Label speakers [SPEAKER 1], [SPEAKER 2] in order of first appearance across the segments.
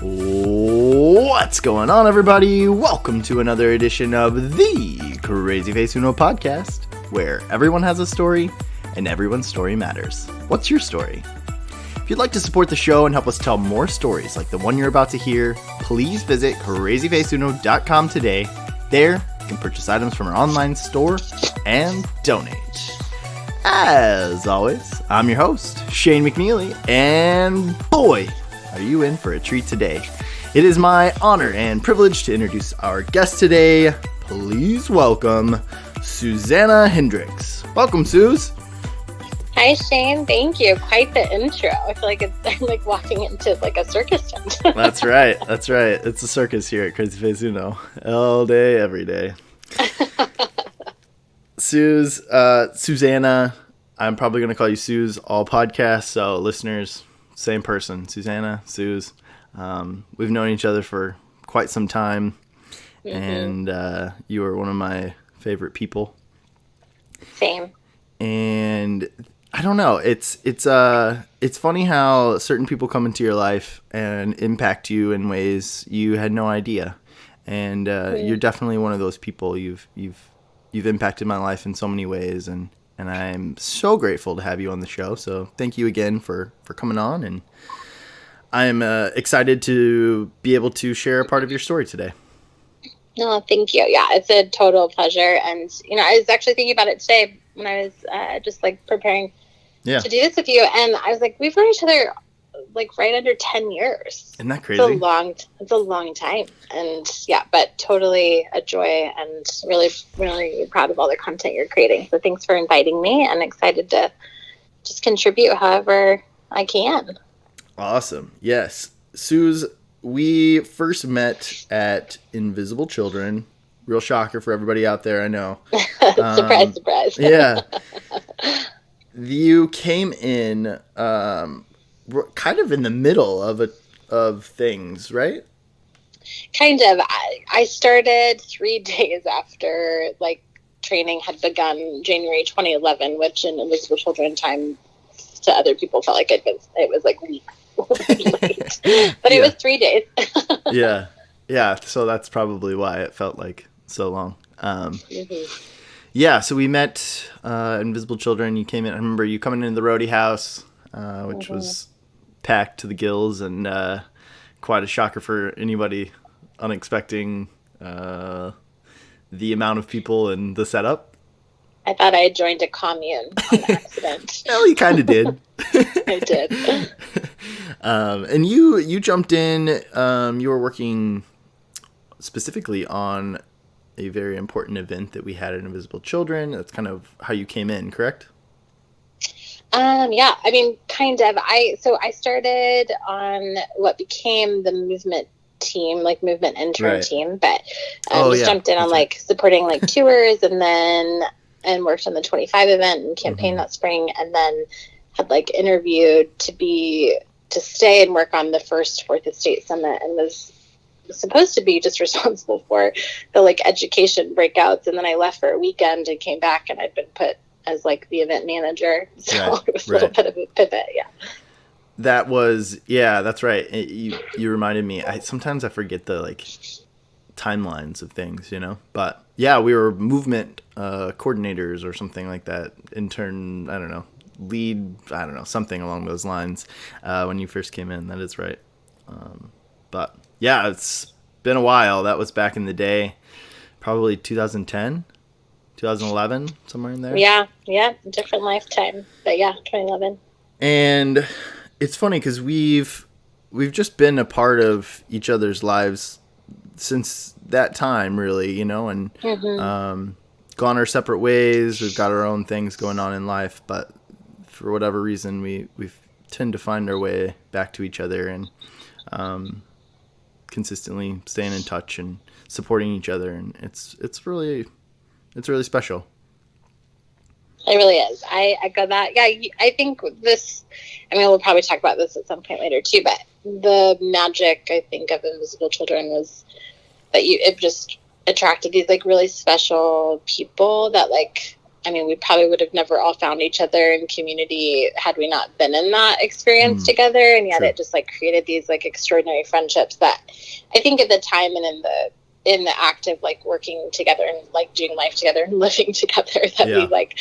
[SPEAKER 1] What's going on, everybody? Welcome to another edition of the CrazyFaceUno podcast, where everyone has a story and everyone's story matters. What's your story? If you'd like to support the show and help us tell more stories like the one you're about to hear, please visit CrazyFaceUno.com today. There, you can purchase items from our online store and donate. As always, I'm your host, Shane McNeely, and boy, are you in for a treat today. It is my honor and privilege to introduce our guest today. Please welcome Suzanna Hendricks. Welcome, Suze.
[SPEAKER 2] Hi, Shane. Thank you. Quite the intro. I feel like I'm like walking into like a circus tent.
[SPEAKER 1] That's right. It's a circus here at CrazyFaceUno. All day, every day. Suzanna, I'm probably going to call you Suze all podcasts, so listeners, same person. Suzanna, Suze. We've known each other for quite some time, and you are one of my favorite people.
[SPEAKER 2] Same.
[SPEAKER 1] And I don't know, it's funny how certain people come into your life and impact you in ways you had no idea. And you're definitely one of those people. You've impacted my life in so many ways, and I'm so grateful to have you on the show. So thank you again for coming on, and I'm excited to be able to share a part of your story today.
[SPEAKER 2] No, thank you. Yeah, it's a total pleasure. And, I was actually thinking about it today when I was just like preparing to do this with you. And I was like, we've known each other like right under 10 years.
[SPEAKER 1] Isn't that crazy?
[SPEAKER 2] It's a long time. And yeah, but totally a joy and really, really proud of all the content you're creating. So thanks for inviting me, and excited to just contribute however I can.
[SPEAKER 1] Awesome. Yes. Suze, we first met at Invisible Children. Real shocker for everybody out there, I know.
[SPEAKER 2] Surprise, surprise.
[SPEAKER 1] Yeah. You came in kind of in the middle of things, right?
[SPEAKER 2] Kind of. I started 3 days after like training had begun, January 2011, which in Invisible Children time to other people felt like it was like weeks late. But it was 3 days. Yeah. So that's probably why it felt like so long. Yeah, so we met Invisible Children. You came in. I remember you coming into the roadie house, which was packed to the gills, and quite a shocker for anybody unexpecting the amount of people and the setup. I thought I had joined a commune on accident.
[SPEAKER 1] Well, you kind of did.
[SPEAKER 2] I did.
[SPEAKER 1] And you jumped in. You were working specifically on a very important event that we had at Invisible Children. That's kind of how you came in, correct?
[SPEAKER 2] Yeah, I mean, kind of. I started on what became the movement team, like movement intern team, but jumped in on like supporting like tours, and worked on the 25 event and campaign that spring, and then had like interviewed to stay and work on the first Fourth Estate Summit, and was supposed to be just responsible for the like education breakouts, and then I left for a weekend and came back, and I'd been put as like the event manager, so it was a little bit of a pivot.
[SPEAKER 1] That's right. You reminded me. Sometimes I forget the like timelines of things, but yeah, we were movement coordinators or something like that, intern, I don't know, lead, I don't know, something along those lines when you first came in. That is right. But yeah, it's been a while. That was back in the day, probably 2010, 2011, somewhere in there.
[SPEAKER 2] Yeah, different lifetime, but yeah, 2011.
[SPEAKER 1] And it's funny because we've just been a part of each other's lives since that time, really, and gone our separate ways. We've got our own things going on in life, but for whatever reason, we tend to find our way back to each other, and consistently staying in touch and supporting each other, and it's really special.
[SPEAKER 2] It really is. I echo that. Yeah, I think we'll probably talk about this at some point later too, but the magic, I think, of Invisible Children was that it just attracted these like really special people that like I mean, we probably would have never all found each other in community had we not been in that experience together. And yet it just like created these like extraordinary friendships that I think at the time and in the act of like working together and like doing life together and living together that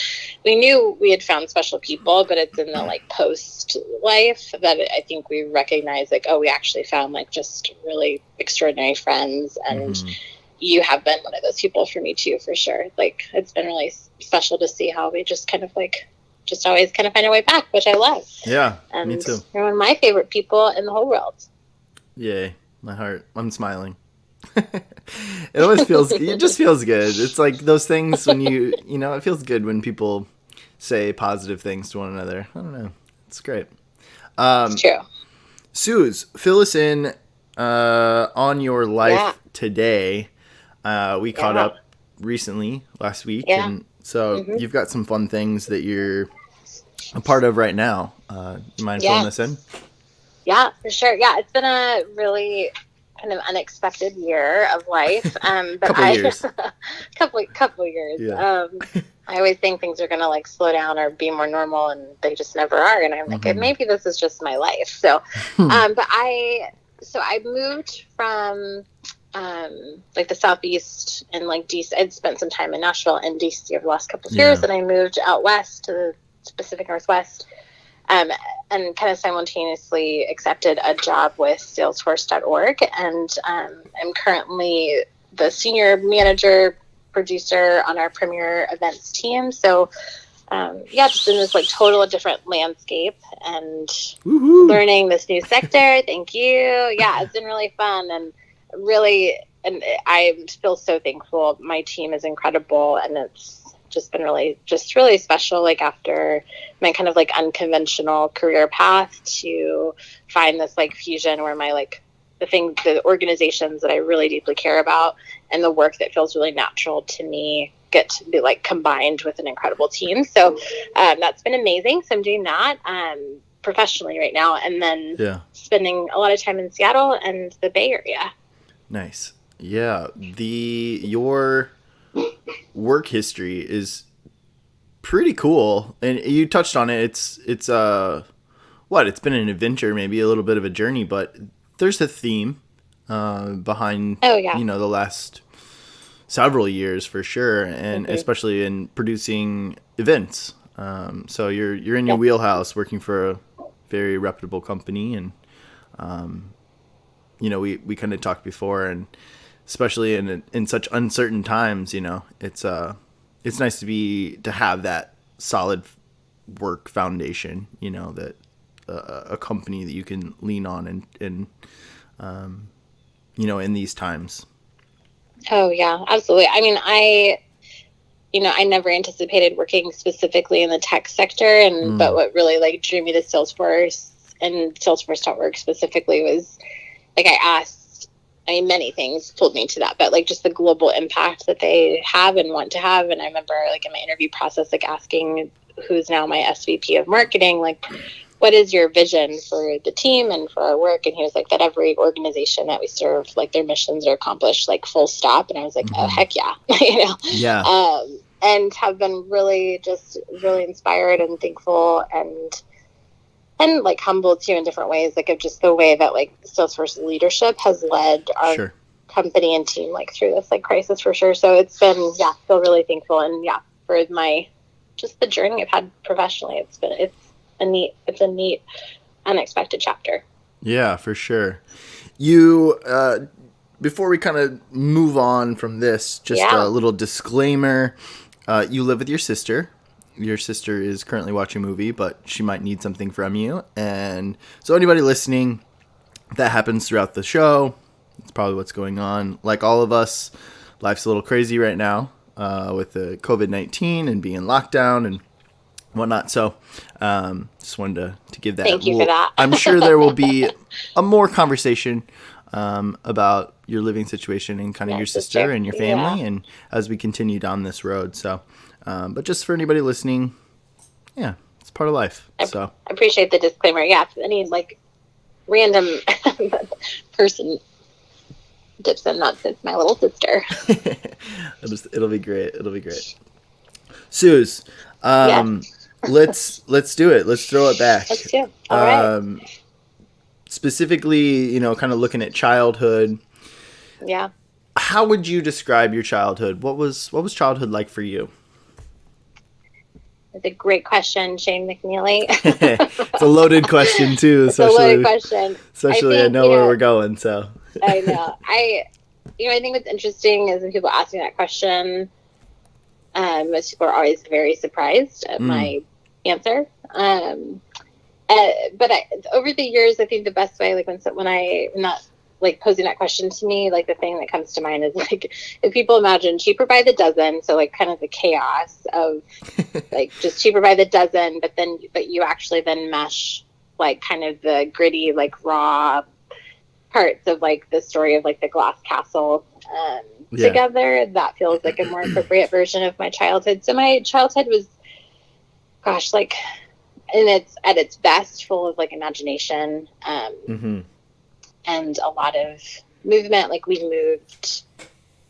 [SPEAKER 2] we knew we had found special people, but it's in the like post life that I think we recognize like, oh, we actually found like just really extraordinary friends. And you have been one of those people for me too, for sure. Like it's been really special to see how we just kind of like just always kind of find our way back, which I love.
[SPEAKER 1] Yeah,
[SPEAKER 2] and
[SPEAKER 1] me too.
[SPEAKER 2] You're one of my favorite people in the whole world.
[SPEAKER 1] Yay, my heart. I'm smiling. It always feels, it just feels good. It's like those things when it feels good when people say positive things to one another. I don't know. It's great.
[SPEAKER 2] It's true.
[SPEAKER 1] Suze, fill us in on your life today. We caught up recently last week, and so you've got some fun things that you're a part of right now. You mind filling us in?
[SPEAKER 2] Yeah, for sure. Yeah, it's been a really kind of unexpected year of life. But
[SPEAKER 1] couple years.
[SPEAKER 2] couple years.
[SPEAKER 1] Yeah.
[SPEAKER 2] I always think things are going to like slow down or be more normal, and they just never are. And I'm like, maybe this is just my life. So, but I moved from like the Southeast and like DC. I'd spent some time in Nashville and DC over the last couple of years, and I moved out west to the Pacific Northwest, and kind of simultaneously accepted a job with Salesforce.org, and I'm currently the senior manager producer on our premier events team. So just in this like total different landscape and learning this new sector. Thank you. Yeah, it's been really fun and I feel so thankful. My team is incredible, and it's just been really special, like after my kind of like unconventional career path, to find this like fusion where my like the organizations that I really deeply care about and the work that feels really natural to me get to be like combined with an incredible team. So that's been amazing. So I'm doing that professionally right now, and then spending a lot of time in Seattle and the Bay Area.
[SPEAKER 1] Nice. Yeah. Your work history is pretty cool, and you touched on it. It's it's been an adventure, maybe a little bit of a journey, but there's a theme behind the last several years for sure, and especially in producing events. So you're in your wheelhouse, working for a very reputable company, and we kind of talked before, and especially in such uncertain times, it's nice to have that solid work foundation, that a company that you can lean on and in these times.
[SPEAKER 2] Oh yeah, absolutely. I mean, I never anticipated working specifically in the tech sector, but what really like drew me to Salesforce and Salesforce.org specifically was like many things pulled me to that, but like just the global impact that they have and want to have. And I remember like in my interview process, like asking who's now my SVP of marketing, like, what is your vision for the team and for our work? And he was like, that every organization that we serve, like their missions are accomplished, like full stop. And I was like, oh heck yeah.
[SPEAKER 1] Yeah.
[SPEAKER 2] And have been really inspired and thankful and like humbled too in different ways, like of just the way that like Salesforce leadership has led our company and team like through this like crisis for sure. So it's been, feel really thankful. And for the journey I've had professionally, it's a neat, unexpected chapter.
[SPEAKER 1] Yeah, for sure. You, before we kind of move on from this, just a little disclaimer. You live with your sister. Your sister is currently watching a movie, but she might need something from you. And so anybody listening, that happens throughout the show. It's probably what's going on. Like all of us, life's a little crazy right now with the COVID-19 and being locked down and whatnot. So just wanted to give that.
[SPEAKER 2] Thank you for that.
[SPEAKER 1] I'm sure there will be a more conversation about your living situation and kind of your sister and your family, and as we continue down this road. So, but just for anybody listening, it's part of life. So
[SPEAKER 2] I appreciate the disclaimer. Yeah, if any like random person dips in, not since my little sister.
[SPEAKER 1] It'll be great. Suze,
[SPEAKER 2] Yeah.
[SPEAKER 1] let's do it. Let's throw it back.
[SPEAKER 2] Let's do. All right.
[SPEAKER 1] Specifically, kind of looking at childhood.
[SPEAKER 2] Yeah.
[SPEAKER 1] How would you describe your childhood? What was childhood like for you?
[SPEAKER 2] It's a great question, Shane McNeely.
[SPEAKER 1] It's a loaded question too,
[SPEAKER 2] It's a loaded question.
[SPEAKER 1] Especially I know where we're going. So
[SPEAKER 2] I know. I think what's interesting is when people ask me that question, most people are always very surprised at my answer. But over the years, I think the best way, like when I'm not like posing that question to me, like the thing that comes to mind is like if people imagine cheaper by the dozen, so like kind of the chaos of like just cheaper by the dozen, but you actually then mesh like kind of the gritty, like raw parts of like the story of like the glass castle together. That feels like a more appropriate version of my childhood. So my childhood was, gosh, like, and it's at its best full of like imagination and a lot of movement. Like we moved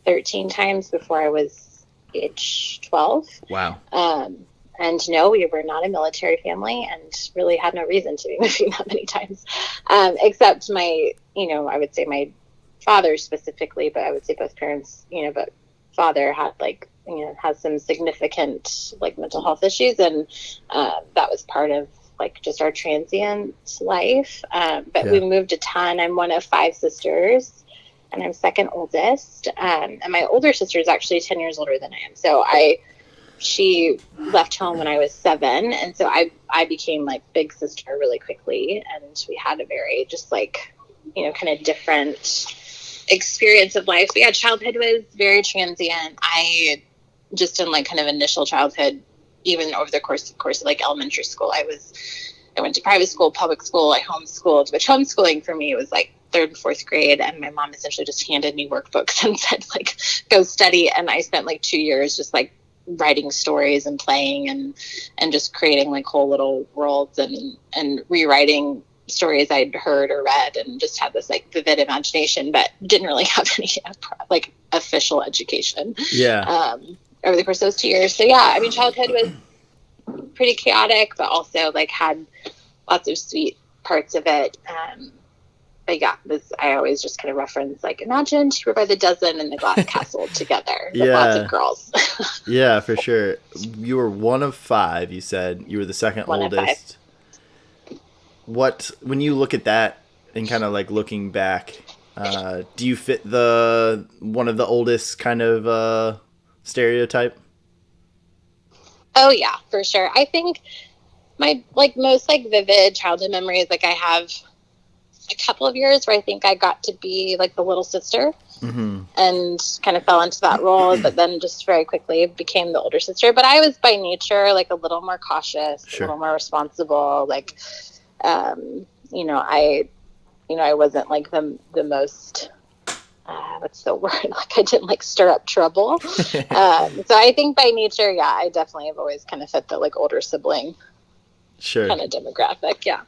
[SPEAKER 2] 13 times before I was age 12.
[SPEAKER 1] Wow.
[SPEAKER 2] And no, we were not a military family and really had no reason to be moving that many times. Except my, I would say my father specifically, but I would say both parents, but father had like, has some significant like mental health issues. And that was part of like just our transient life. But we moved a ton. I'm one of 5 sisters and I'm second oldest. And my older sister is actually 10 years older than I am. So she left home when I was 7. And so I became like big sister really quickly. And we had a very just like, kind of different experience of life. But yeah, childhood was very transient. I just in like kind of initial childhood, even over the course of like elementary school, I went to private school, public school, I homeschooled, which homeschooling for me was like 3rd and 4th grade. And my mom essentially just handed me workbooks and said like, go study. And I spent like 2 years just like writing stories and playing and just creating like whole little worlds and rewriting stories I'd heard or read and just had this like vivid imagination, but didn't really have any like official education.
[SPEAKER 1] Yeah.
[SPEAKER 2] Over the course of those 2 years. So yeah, I mean, childhood was pretty chaotic, but also like had lots of sweet parts of it. But yeah, I always just kind of reference like imagine cheaper by the dozen and the glass castle together with lots of girls.
[SPEAKER 1] Yeah, for sure. You were one of 5. You said you were the second oldest. When you look at that and kind of like looking back, do you fit the one of the oldest kind of stereotype?
[SPEAKER 2] Oh yeah, for sure. I think my like most like vivid childhood memories, like I have a couple of years where I think I got to be like the little sister and kind of fell into that role, but then just very quickly became the older sister. But I was by nature like a little more cautious, a little more responsible. Like, I wasn't like the most, what's the word? Like I didn't like stir up trouble. So I think by nature, yeah, I definitely have always kind of fit the like older sibling kind of demographic. Yeah.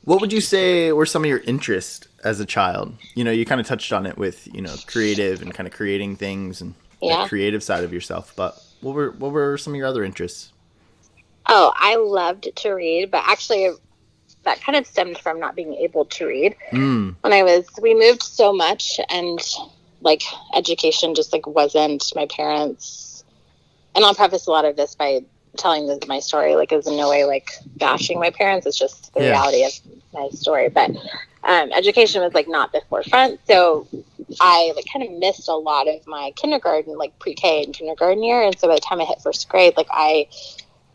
[SPEAKER 1] What would you say were some of your interests as a child? You kind of touched on it with, creative and kind of creating things and the creative side of yourself. But what were some of your other interests?
[SPEAKER 2] Oh, I loved to read, but actually that kind of stemmed from not being able to read. We moved so much and like education just like wasn't my parents. And I'll preface a lot of this by telling my story like is in no way like bashing my parents. It's just the reality of my story. But education was like not the forefront. So I like kind of missed a lot of my kindergarten, like pre-K and kindergarten year. And so by the time I hit 1st grade, like I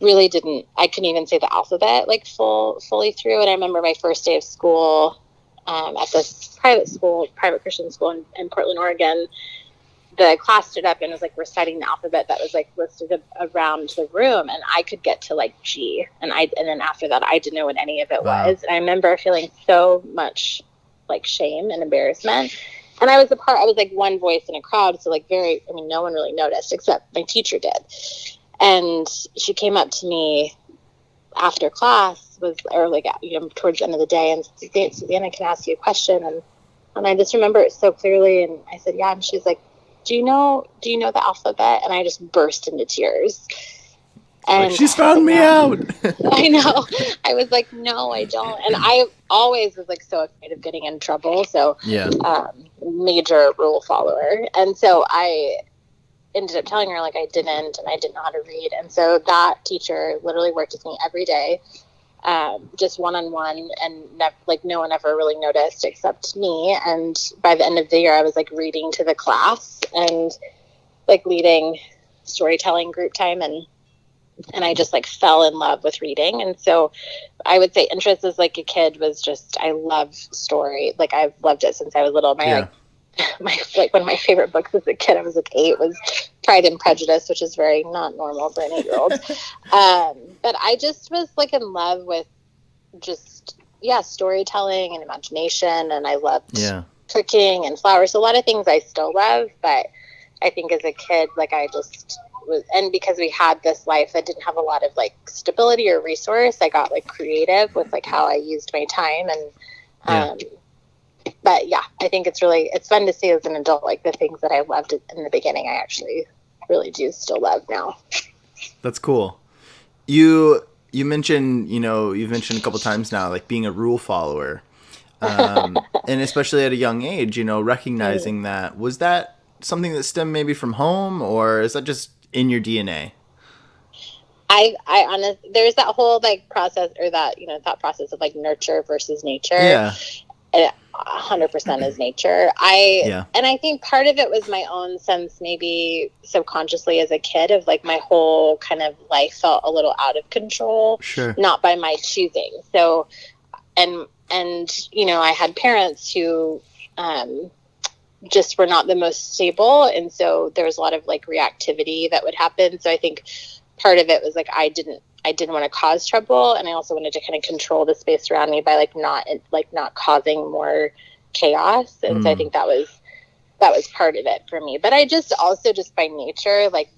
[SPEAKER 2] couldn't even say the alphabet like fully through. And I remember my first day of school at this private Christian school in Portland, Oregon. The class stood up and was like reciting the alphabet that was like listed around the room, and I could get to like G, and then after that I didn't know what any of it was. And I remember feeling so much like shame and embarrassment. And I was like one voice in a crowd, so like no one really noticed except my teacher did. And she came up to me after class towards the end of the day and said, Suzanna, can I ask you a question? And I just remember it so clearly. And I said, yeah. And she's like, do you know the alphabet? And I just burst into tears. And
[SPEAKER 1] like, she's found me out.
[SPEAKER 2] I know. I was like, no, I don't. And I always was like so afraid of getting in trouble. So
[SPEAKER 1] Yeah.
[SPEAKER 2] Major rule follower. And so I ended up telling her like I didn't, and I didn't know how to read. And so that teacher literally worked with me every day, just one-on-one, and like no one ever really noticed except me. And by the end of the year, I was like reading to the class and like leading storytelling group time, and I just like fell in love with reading. And so I would say interest as like a kid was just, I love story. Like I've loved it since I was little. My one of my favorite books as a kid, I was like 8, was Pride and Prejudice, which is very not normal for an 8-year-old. But I just was like in love with just, storytelling and imagination. And I loved cooking and flowers. So a lot of things I still love, but I think as a kid, like I just was, and because we had this life that didn't have a lot of like stability or resource, I got like creative with like how I used my time. And, but yeah, I think it's fun to see as an adult, like the things that I loved in the beginning, I actually really do still love now.
[SPEAKER 1] That's cool. You mentioned, you've mentioned a couple times now, like being a rule follower, and especially at a young age, recognizing that. Was that something that stemmed maybe from home, or is that just in your DNA?
[SPEAKER 2] I honestly, there's that whole like process, or that, thought process of like nurture versus nature.
[SPEAKER 1] Yeah.
[SPEAKER 2] 100% is nature. And I think part of it was my own sense, maybe subconsciously as a kid, of like my whole kind of life felt a little out of control, not by my choosing. So, and I had parents who just were not the most stable, and so there was a lot of like reactivity that would happen. So I think part of it was like I didn't want to cause trouble, and I also wanted to kind of control the space around me by not causing more chaos. And so I think that was part of it for me. But I just also, just by nature, like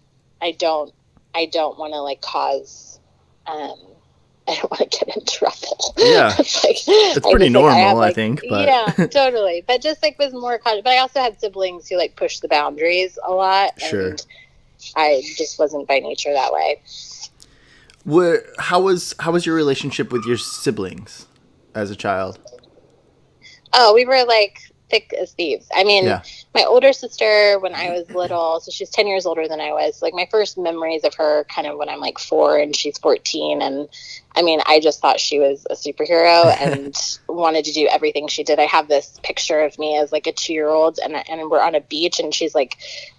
[SPEAKER 2] I don't want to like cause I don't want to get in trouble.
[SPEAKER 1] Yeah. It's pretty normal, I think. But...
[SPEAKER 2] yeah, totally. But just like was more cautious. But I also had siblings who like pushed the boundaries a lot. And I just wasn't by nature that way.
[SPEAKER 1] How was your relationship with your siblings as a child?
[SPEAKER 2] Oh, we were like thick as thieves. I mean, my older sister, when I was little, so she's 10 years older than I was. Like my first memories of her kind of when I'm like 4 and she's 14. And I mean, I just thought she was a superhero and wanted to do everything she did. I have this picture of me as like a 2-year-old, and we're on a beach, and she's like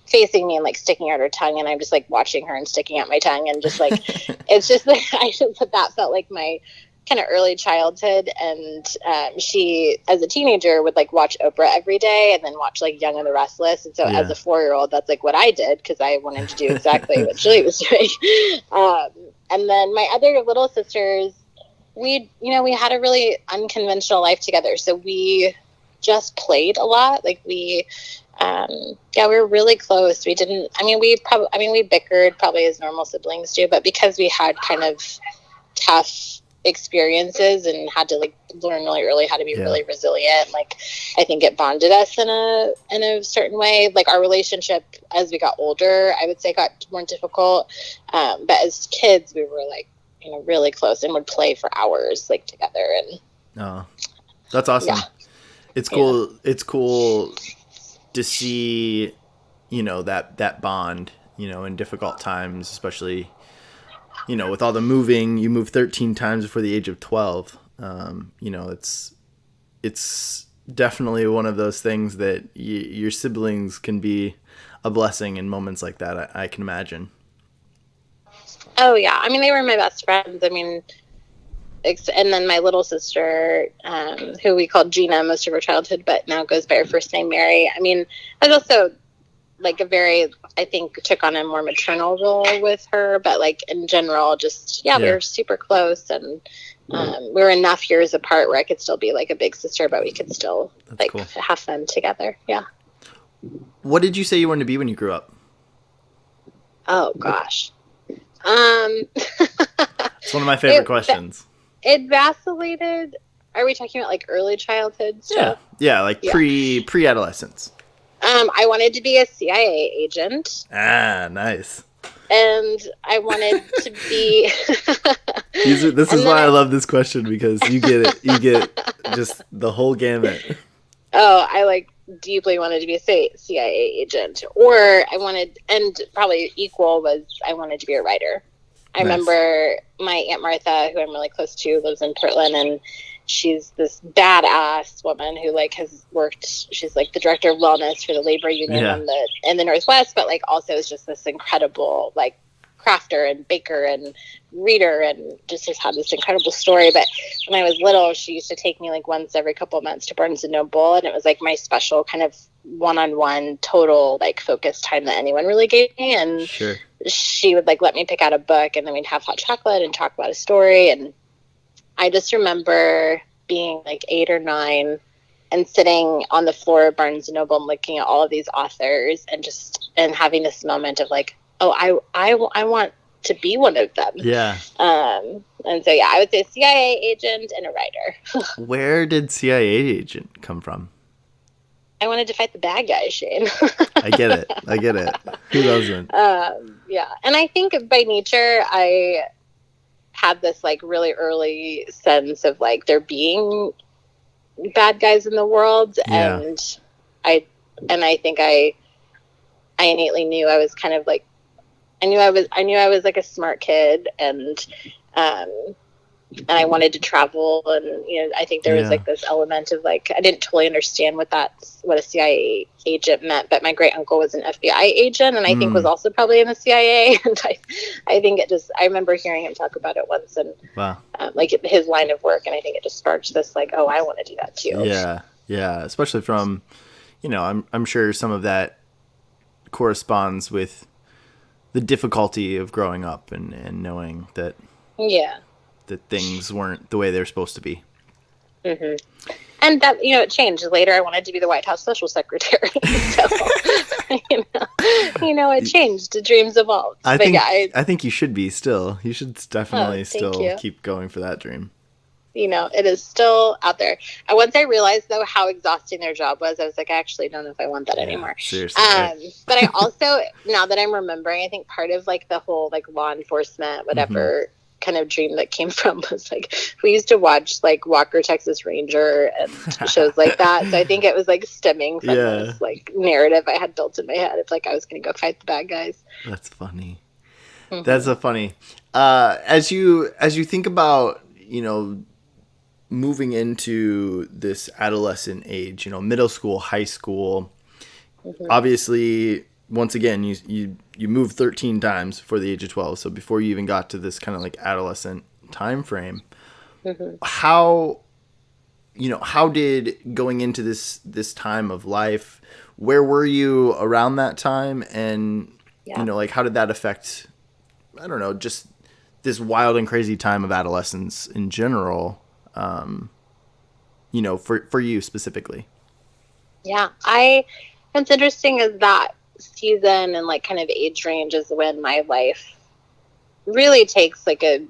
[SPEAKER 2] facing me and like sticking out her tongue, and I'm just like watching her and sticking out my tongue, and just like it's just like that felt like my kind of early childhood. And she, as a teenager, would like watch Oprah every day, and then watch like Young and the Restless. And so as a 4-year-old, that's like what I did, because I wanted to do exactly what Julie was doing. And then my other little sisters, we had a really unconventional life together. So we just played a lot. Like we were really close. We bickered probably as normal siblings do, but because we had kind of tough experiences and had to like learn really early how to be really resilient, like I think it bonded us in a certain way. Like our relationship as we got older, I would say, got more difficult, but as kids we were like really close and would play for hours like together. And
[SPEAKER 1] that's awesome. It's cool to see that bond in difficult times, especially with all the moving. You moved 13 times before the age of 12. It's definitely one of those things that your siblings can be a blessing in moments like that. I can imagine.
[SPEAKER 2] Oh yeah. I mean, they were my best friends. I mean, and then my little sister, who we called Gina most of her childhood, but now goes by her first name, Mary. I mean, I was also like I think took on a more maternal role with her, but like in general, just, we were super close, and we were enough years apart where I could still be like a big sister, but we could still have fun together. Yeah.
[SPEAKER 1] What did you say you wanted to be when you grew up?
[SPEAKER 2] Oh gosh.
[SPEAKER 1] It's one of my favorite questions.
[SPEAKER 2] It vacillated. Are we talking about like early childhood stuff?
[SPEAKER 1] Yeah, like pre-adolescence.
[SPEAKER 2] I wanted to be a CIA agent.
[SPEAKER 1] Ah, nice.
[SPEAKER 2] And I wanted to be.
[SPEAKER 1] This is why I love this question, because you get it. You get just the whole gamut.
[SPEAKER 2] Oh, I like deeply wanted to be a CIA agent, or I wanted, and probably equal was I wanted to be a writer. I remember my Aunt Martha, who I'm really close to, lives in Portland, and she's this badass woman who like has worked. She's like the director of wellness for the labor union in the Northwest, but like also is just this incredible like crafter and baker and reader, and just has had this incredible story. But when I was little, she used to take me like once every couple of months to Barnes and Noble, and it was like my special kind of one-on-one total like focus time that anyone really gave me. And she would like let me pick out a book, and then we'd have hot chocolate and talk about a story. And I just remember being like 8 or 9 and sitting on the floor of Barnes and Noble and looking at all of these authors and having this moment of like, oh, I want to be one of them.
[SPEAKER 1] Yeah.
[SPEAKER 2] And so, yeah, I would say CIA agent and a writer.
[SPEAKER 1] Where did CIA agent come from?
[SPEAKER 2] I wanted to fight the bad guys, Shane.
[SPEAKER 1] I get it. Who doesn't?
[SPEAKER 2] Yeah. And I think by nature, I had this like really early sense of like there being bad guys in the world.
[SPEAKER 1] Yeah.
[SPEAKER 2] And I think I innately knew I was kind of like, I knew I was like a smart kid, and I wanted to travel, and I think there was like this element of like I didn't totally understand what a CIA agent meant, but my great uncle was an FBI agent, and I think was also probably in the CIA, and I think I remember hearing him talk about it once, and like his line of work, and I think it just sparked this like, oh, I want to do that too.
[SPEAKER 1] Yeah, especially from I'm sure some of that corresponds with the difficulty of growing up and knowing that that things weren't the way they're supposed to be.
[SPEAKER 2] Mm-hmm. And that it changed later. I wanted to be the White House social secretary, so it changed. The dreams evolved.
[SPEAKER 1] I think you should be still. You should definitely keep going for that dream.
[SPEAKER 2] It is still out there. And once I realized, though, how exhausting their job was, I was like, I actually don't know if I want that anymore.
[SPEAKER 1] Seriously.
[SPEAKER 2] But I also, now that I'm remembering, I think part of like the whole like law enforcement, whatever kind of dream that came from was like, we used to watch like Walker, Texas Ranger and shows like that. So I think it was like stemming from this like narrative I had built in my head of like I was going to go fight the bad guys.
[SPEAKER 1] That's funny. That's so funny. As you think about, moving into this adolescent age, middle school, high school, obviously, once again, you moved 13 times before the age of 12. So before you even got to this kind of like adolescent time frame, how did going into this time of life, where were you around that time? And, like, how did that affect, I don't know, just this wild and crazy time of adolescence in general, for you specifically?
[SPEAKER 2] Yeah, what's interesting is that season and like kind of age range is when my life really takes like a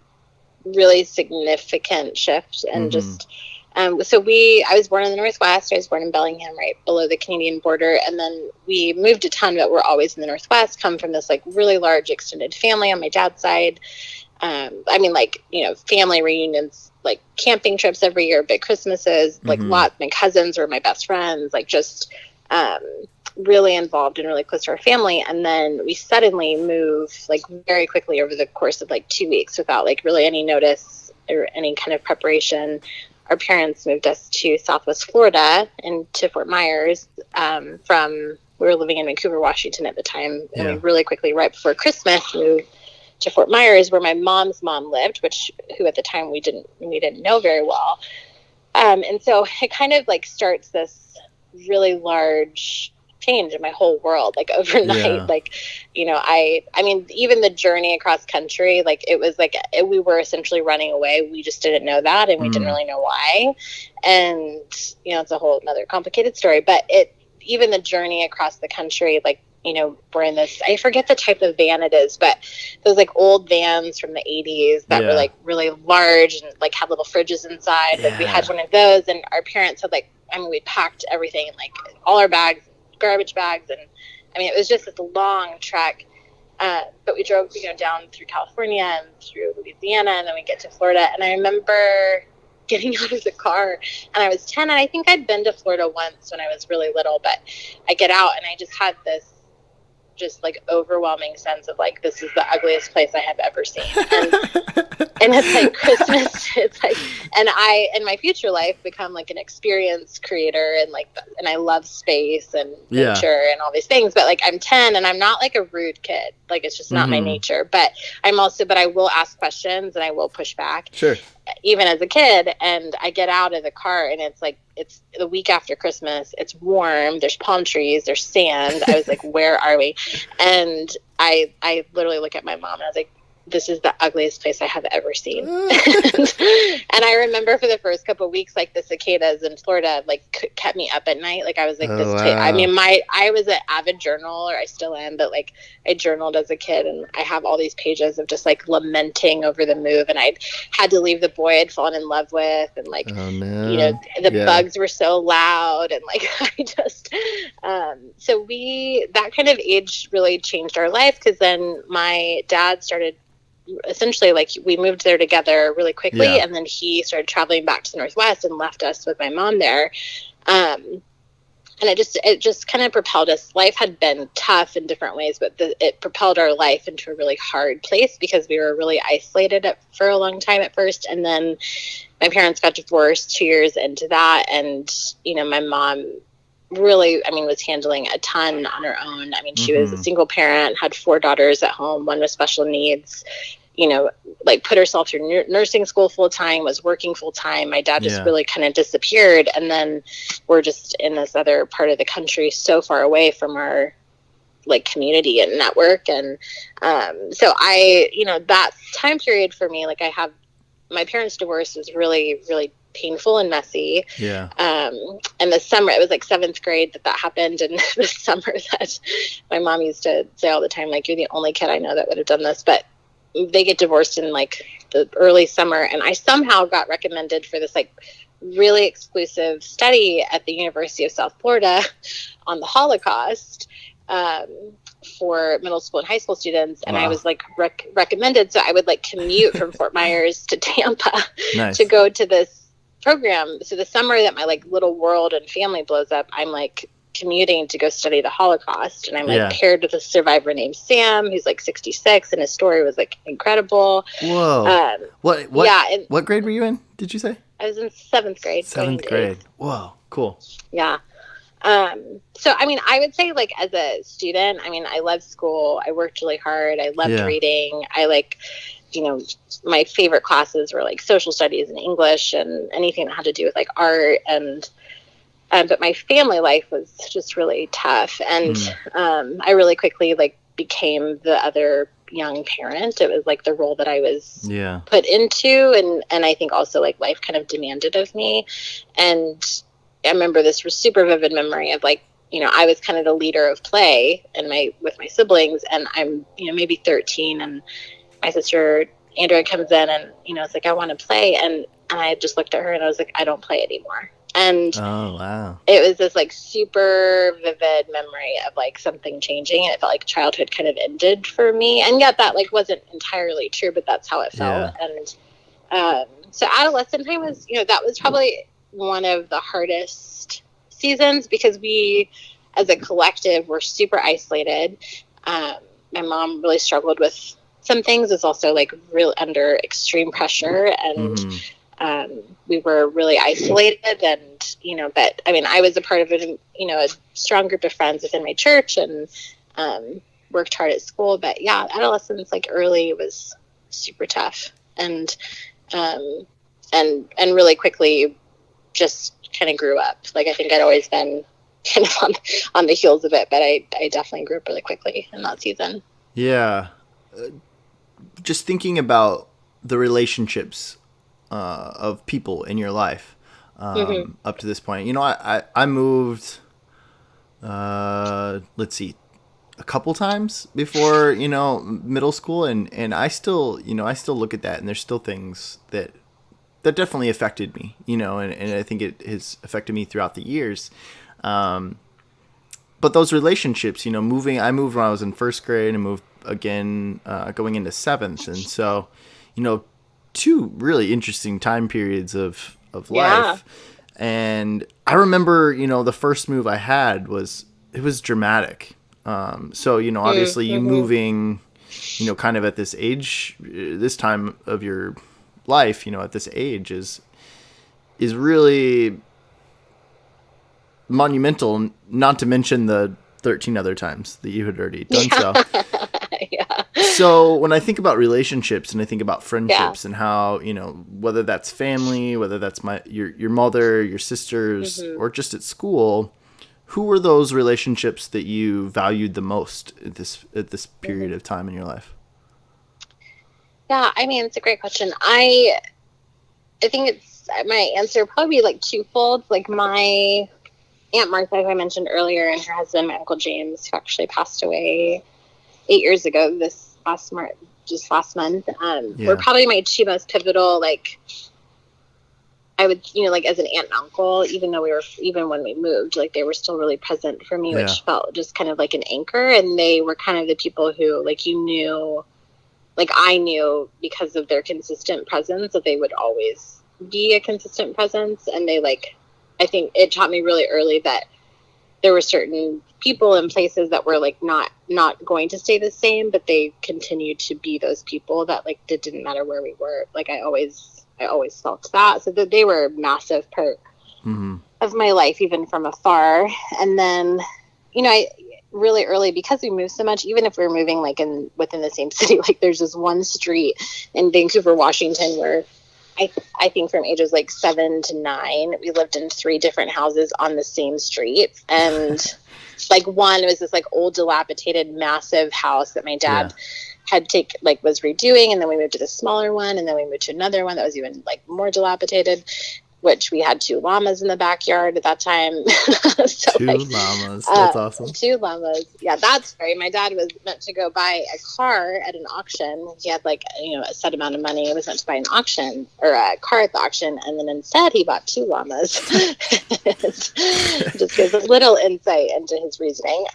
[SPEAKER 2] really significant shift. And just I was born in the Northwest. I was born in Bellingham, right below the Canadian border, and then we moved a ton, but we're always in the Northwest. Come from this like really large extended family on my dad's side. Family reunions, like camping trips every year, big Christmases, like lots. My cousins were my best friends, like just really involved and really close to our family. And then we suddenly moved like very quickly over the course of like 2 weeks without like really any notice or any kind of preparation. Our parents moved us to Southwest Florida and to Fort Myers we were living in Vancouver, Washington at the time. And we really quickly, right before Christmas, moved to Fort Myers, where my mom's mom lived, who at the time we didn't know very well. And so it kind of like starts this really large change in my whole world, like overnight. Like, even the journey across country, like it was like we were essentially running away. We just didn't know that, and we didn't really know why. And it's a whole another complicated story. But even the journey across the country, like, we're in this, I forget the type of van it is, but those like old vans from the 80s that were like really large and like had little fridges inside. Like we had one of those, and our parents had we packed everything in like all our bags, garbage bags. And it was just this long trek. But we drove, down through California and through Louisiana, and then we get to Florida. And I remember getting out of the car, and I was 10, and I think I'd been to Florida once when I was really little, but I get out and I just had this just like overwhelming sense of like, this is the ugliest place I have ever seen. And it's like Christmas, it's like, and I, in my future life, become like an experience creator, and like, and I love space and nature and all these things, but like I'm 10 and I'm not like a rude kid. Like, it's just not my nature, but but I will ask questions and I will push back.
[SPEAKER 1] Sure.
[SPEAKER 2] Even as a kid. And I get out of the car and it's like, it's the week after Christmas. It's warm. There's palm trees. There's sand. I was like, where are we? And I literally look at my mom and I was like, this is the ugliest place I have ever seen. And I remember for the first couple of weeks, like the cicadas in Florida, like kept me up at night. Like I was like, I mean, I was an avid journaler. I still am, but like I journaled as a kid, and I have all these pages of just like lamenting over the move. And I had to leave the boy I'd fallen in love with. And like, the bugs were so loud. And like, I just, so that kind of age really changed our life. 'Cause then my dad started, essentially, like, we moved there together really quickly, and then he started traveling back to the Northwest and left us with my mom there. And it just kind of propelled us. Life had been tough in different ways, but it propelled our life into a really hard place because we were really isolated for a long time at first. And then my parents got divorced 2 years into that. And, my mom really, was handling a ton on her own. She was a single parent, had 4 daughters at home, one with special needs, like put herself through nursing school full time, was working full time. My dad just really kind of disappeared. And then we're just in this other part of the country, so far away from our like community and network. And, so that time period for me, like my parents' divorce was really, really painful and messy.
[SPEAKER 1] Yeah.
[SPEAKER 2] And the summer, it was like 7th grade that happened. And the summer that my mom used to say all the time, like, you're the only kid I know that would have done this. But they get divorced in like the early summer. And I somehow got recommended for this like really exclusive study at the University of South Florida on the Holocaust, for middle school and high school students. And I was like recommended. So I would like commute from Fort Myers to Tampa to go to this program. So the summer that my like little world and family blows up, I'm like commuting to go study the Holocaust. And I'm like paired with a survivor named Sam, who's like 66. And his story was like incredible.
[SPEAKER 1] Whoa. What grade were you in? Did you say?
[SPEAKER 2] I was in 7th grade.
[SPEAKER 1] 7th grade. Whoa. Cool.
[SPEAKER 2] Yeah. So, I would say like as a student, I loved school. I worked really hard. I loved reading. I like, my favorite classes were like social studies and English and anything that had to do with like art. And, but my family life was just really tough. And, I really quickly like became the other young parent. It was like the role that I was put into. And I think also like life kind of demanded of me. And I remember this super vivid memory of like, I was kind of the leader of play with my siblings, and I'm, maybe 13, and my sister Andrea comes in and, it's like, I want to play. And I just looked at her and I was like, I don't play anymore. And it was this like super vivid memory of like something changing. And it felt like childhood kind of ended for me. And yet that like wasn't entirely true, but that's how it felt. And, so adolescent time was, that was probably one of the hardest seasons because we as a collective were super isolated. My mom really struggled with some things. It's also like real under extreme pressure, and we were really isolated. And but I was a part of a strong group of friends within my church, and worked hard at school. But adolescence, like early, was super tough, and really quickly just kind of grew up. Like I think I'd always been kind of on the heels of it, but I definitely grew up really quickly in that season. Yeah.
[SPEAKER 1] Just thinking about the relationships of people in your life up to this point. I moved, let's see, a couple times before, middle school, and I still look at that, and there's still things that definitely affected me, and I think it has affected me throughout the years. But those relationships, I moved when I was in 1st grade and moved again going into 7th. And so, two really interesting time periods of life. And I remember, the first move I had was dramatic. So, obviously you moving, kind of at this age, this time of your life, at this age is really monumental, not to mention the 13 other times that you had already done so.
[SPEAKER 2] Yeah.
[SPEAKER 1] So when I think about relationships and I think about friendships and how, whether that's family, whether that's your mother, your sisters, or just at school, who were those relationships that you valued the most at this period of time in your life?
[SPEAKER 2] Yeah, I mean, it's a great question. I think my answer would probably be like twofold. Like my Aunt Martha, who I mentioned earlier, and her husband, my Uncle James, who actually passed away 8 years ago last month, were probably my two most pivotal, like, I would, like as an aunt and uncle, even when we moved, like they were still really present for me, which felt just kind of like an anchor. And they were kind of the people who, like, I knew because of their consistent presence that they would always be a consistent presence. And they, like, I think it taught me really early that there were certain people and places that were like not going to stay the same, but they continued to be those people that, like, it didn't matter where we were. Like I always felt that. So that they were a massive part of my life, even from afar. And then, I really early, because we moved so much, even if we were moving like within the same city, like there's this one street in Vancouver, Washington, where I think from ages like 7 to 9, we lived in 3 different houses on the same street. And like one was this like old dilapidated massive house that my dad was redoing. And then we moved to the smaller one. And then we moved to another one that was even like more dilapidated, which we had 2 llamas in the backyard at that time. So,
[SPEAKER 1] 2 llamas. That's awesome.
[SPEAKER 2] 2 llamas. Yeah, that's right. My dad was meant to go buy a car at an auction. He had like, a set amount of money. He was meant to buy an auction or a car at the auction. And then instead he bought 2 llamas. Just gives a little insight into his reasoning.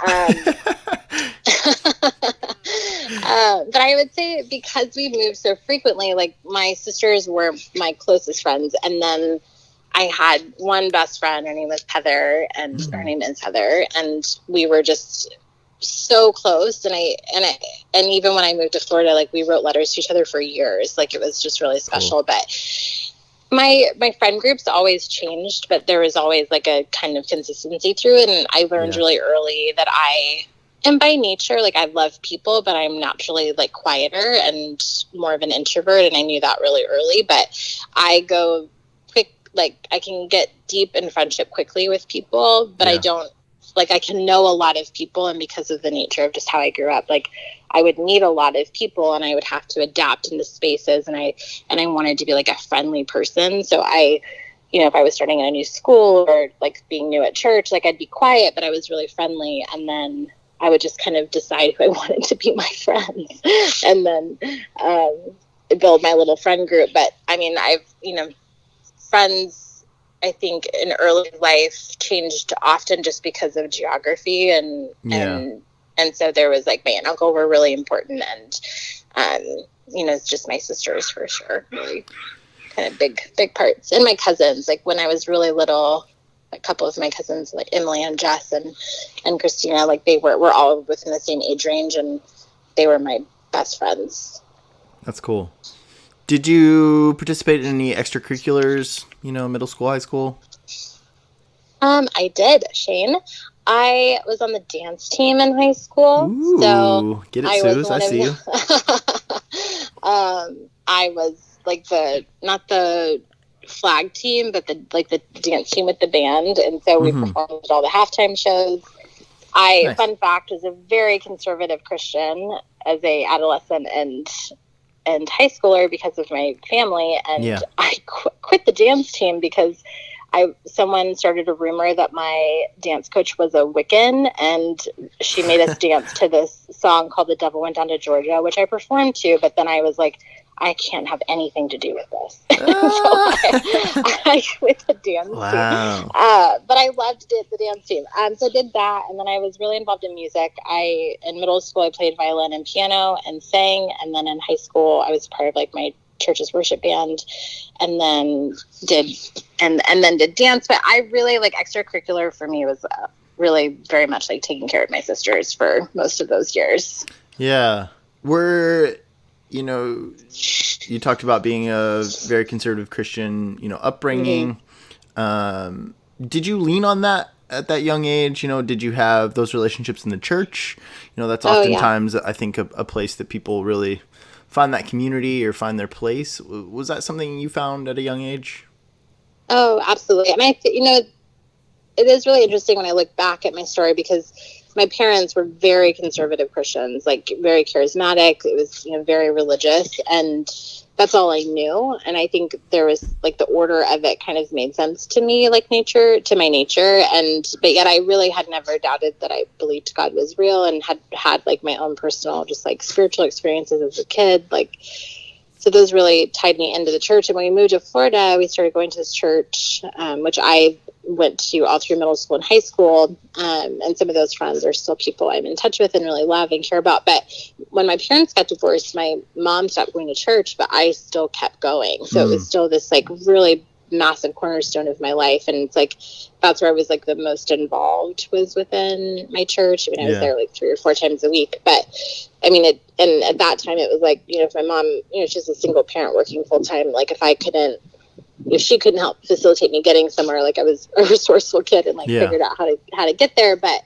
[SPEAKER 2] But I would say because we moved so frequently, like my sisters were my closest friends. And then I had one best friend, her name was Heather, and her name is Heather, and we were just so close. And even when I moved to Florida, like we wrote letters to each other for years. Like it was just really special. Cool. But my friend groups always changed, but there was always like a kind of consistency through it. And I learned really early that I am by nature, like I love people, but I'm naturally like quieter and more of an introvert. And I knew that really early, but I go quick, like I can get deep in friendship quickly with people, but I don't, like I can know a lot of people. And because of the nature of just how I grew up, like I would meet a lot of people and I would have to adapt into spaces. And I wanted to be like a friendly person. So if I was starting in a new school or like being new at church, like I'd be quiet, but I was really friendly. And then I would just kind of decide who I wanted to be my friends and then build my little friend group. But I mean, friends, I think in early life changed often just because of geography and so there was like my aunt and uncle were really important. And, it's just my sisters for sure. Really kind of big parts. And my cousins, like when I was really little, a couple of my cousins, like Emily and Jess and Christina, like we're all within the same age range and they were my best friends.
[SPEAKER 1] That's cool. Did you participate in any extracurriculars, middle school, high school?
[SPEAKER 2] I did, Shane. I was on the dance team in high school.
[SPEAKER 1] Ooh,
[SPEAKER 2] so
[SPEAKER 1] get it, Suze. I see you.
[SPEAKER 2] I was like not the flag team, but the dance team with the band. And so we performed at all the halftime shows. Nice. Fun fact, was a very conservative Christian as a adolescent and high schooler because of my family. And I quit the dance team because someone started a rumor that my dance coach was a Wiccan, and she made us dance to this song called The Devil Went Down to Georgia, which I performed to. But then I was like, I can't have anything to do with this. So
[SPEAKER 1] Ah.
[SPEAKER 2] I quit the dance
[SPEAKER 1] Wow.
[SPEAKER 2] team. But I loved the dance team. So I did that, and then I was really involved in music. In middle school, I played violin and piano and sang, and then in high school, I was part of like my church's worship band, and then did dance. But I really like extracurricular for me was really very much like taking care of my sisters for most of those years.
[SPEAKER 1] Yeah. You talked about being a very conservative Christian, upbringing. Mm-hmm. Did you lean on that at that young age? Did you have those relationships in the church? That's oftentimes, I think, a place that people really find that community or find their place. Was that something you found at a young age?
[SPEAKER 2] Oh, absolutely. And it is really interesting when I look back at my story, because my parents were very conservative Christians, like very charismatic. It was, very religious, and that's all I knew. And I think there was like the order of it kind of made sense to me, like my nature. But yet I really had never doubted that I believed God was real, and had like my own personal, just like spiritual experiences as a kid. So those really tied me into the church. And when we moved to Florida, we started going to this church, which I went to all through middle school and high school. And some of those friends are still people I'm in touch with and really love and care about. But when my parents got divorced, my mom stopped going to church, but I still kept going. So it was still this like really massive cornerstone of my life. And it's like, that's where I was like the most involved, was within my church. I was there like 3 or 4 times a week. But and at that time it was like, if my mom, she's a single parent working full time, like if she couldn't help facilitate me getting somewhere, like I was a resourceful kid and figured out how to get there. But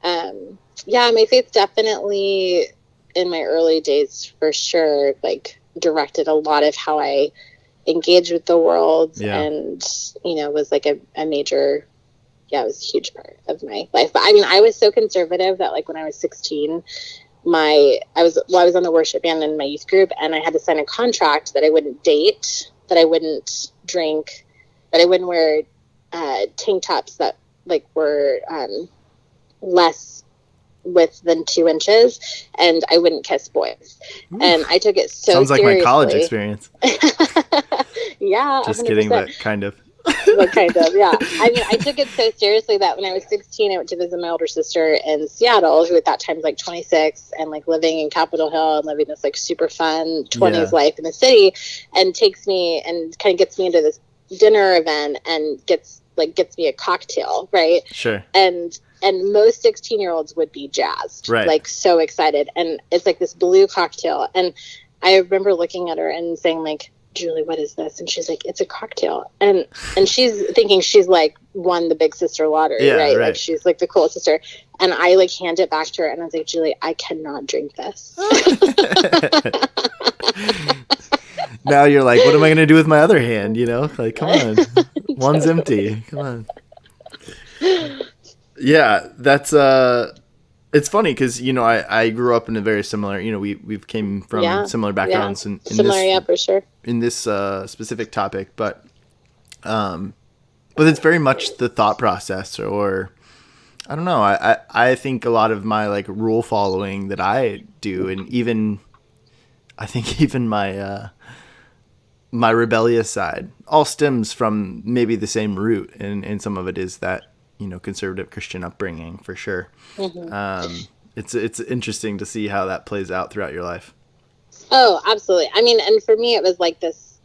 [SPEAKER 2] my faith definitely in my early days for sure, like directed a lot of how I engaged with the world, and was like a major, it was a huge part of my life. But I was so conservative that like when I was 16, I was on the worship band in my youth group, and I had to sign a contract that I wouldn't date, that I wouldn't drink, that I wouldn't wear tank tops that like were less width than 2 inches, and I wouldn't kiss boys. Ooh. And I took it so
[SPEAKER 1] sounds
[SPEAKER 2] seriously.
[SPEAKER 1] Like my college experience.
[SPEAKER 2] Yeah,
[SPEAKER 1] just
[SPEAKER 2] 100%.
[SPEAKER 1] kidding, but kind of.
[SPEAKER 2] But kind of, yeah. I took it so seriously that when I was 16, I went to visit my older sister in Seattle, who at that time was like 26 and like living in Capitol Hill and living this like super fun 20s life in the city, and takes me and kind of gets me into this dinner event and gets me a cocktail, right?
[SPEAKER 1] Sure.
[SPEAKER 2] And most 16-year-olds would be jazzed,
[SPEAKER 1] right? Like
[SPEAKER 2] so excited. And it's like this blue cocktail. And I remember looking at her and saying like, Julie, what is this? And she's like, it's a cocktail. And she's thinking she's like won the big sister lottery, right? Like she's like the cool sister. And I like hand it back to her and I was like, Julie, I cannot drink this.
[SPEAKER 1] Now you're like, what am I going to do with my other hand? Like, come on. One's empty. Come on. Yeah, that's it's funny because I grew up in a very similar, we've came from similar backgrounds in
[SPEAKER 2] for sure,
[SPEAKER 1] in this specific topic, but it's very much the thought process, or I don't know, I think a lot of my like rule following that I do, and even my my rebellious side all stems from maybe the same root, and some of it is that conservative Christian upbringing for sure. Mm-hmm. It's interesting to see how that plays out throughout your life.
[SPEAKER 2] Oh, absolutely. And for me, it was like this.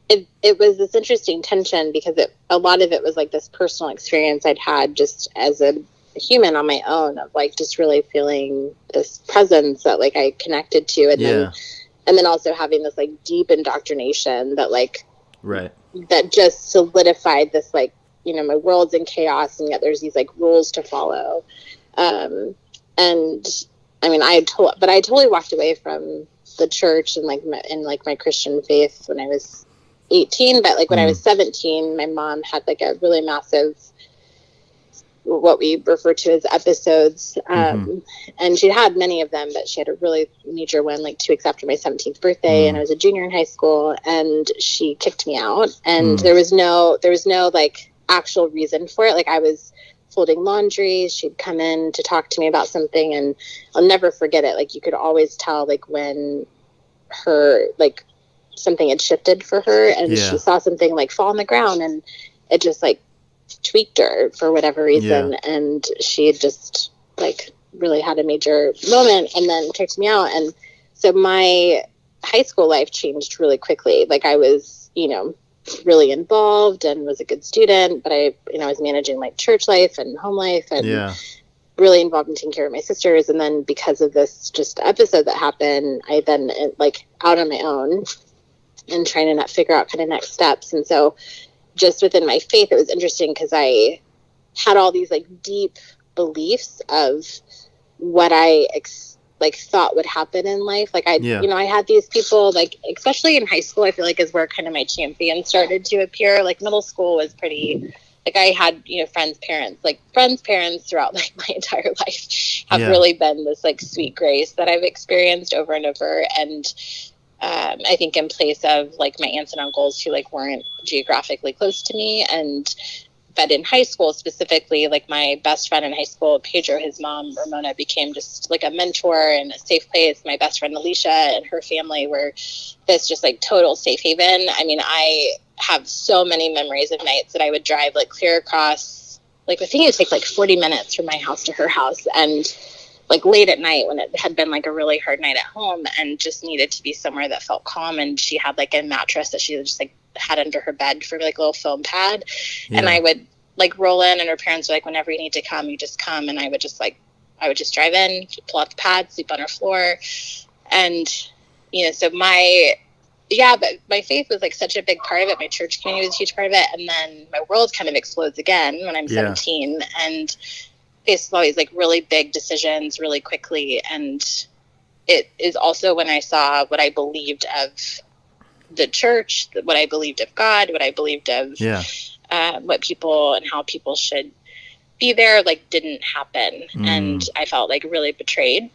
[SPEAKER 2] It was this interesting tension because a lot of it was like this personal experience I'd had just as a human on my own, of like just really feeling this presence that like I connected to, and then also having this like deep indoctrination that like that just solidified this like, my world's in chaos, and yet there's these like rules to follow. And I totally walked away from the church and my Christian faith when I was 18. But like when I was 17, my mom had like a really massive, what we refer to as episodes. And she'd had many of them, but she had a really major one like 2 weeks after my 17th birthday. And I was a junior in high school, and she kicked me out. And there was no like actual reason for it. Like I was folding laundry, she'd come in to talk to me about something, and I'll never forget it. Like you could always tell like when her like something had shifted for her, and she saw something like fall on the ground, and it just like tweaked her for whatever reason. And she had just like really had a major moment and then kicked me out. And so my high school life changed really quickly. Like I was, really involved and was a good student, but I was managing like church life and home life and really involved in taking care of my sisters. And then because of this just episode that happened, I then like out on my own and trying to not figure out kind of next steps. And so just within my faith, it was interesting because I had all these like deep beliefs of what I thought would happen in life. Like I had these people, like, especially in high school, I feel like is where kind of my champion started to appear. Like middle school was pretty, like I had, friends' parents throughout like my entire life have really been this like sweet grace that I've experienced over and over. And I think in place of like my aunts and uncles who like weren't geographically close to me. But in high school specifically, like my best friend in high school, Pedro, his mom, Ramona, became just like a mentor and a safe place. My best friend, Alicia, and her family were this just like total safe haven. I mean, I have so many memories of nights that I would drive like clear across, like I think it would take like 40 minutes from my house to her house. And like late at night when it had been like a really hard night at home and just needed to be somewhere that felt calm. And she had like a mattress that she just like had under her bed for like a little foam pad. And I would like roll in and her parents were like, whenever you need to come, you just come. And I would just drive in, pull out the pad, sleep on her floor. And, so but my faith was like such a big part of it. My church community was a huge part of it. And then my world kind of explodes again when I'm 17 and faced always like really big decisions really quickly. And it is also when I saw what I believed of the church, what I believed of God, what I believed of what people and how people should be there, like didn't happen. And I felt like really betrayed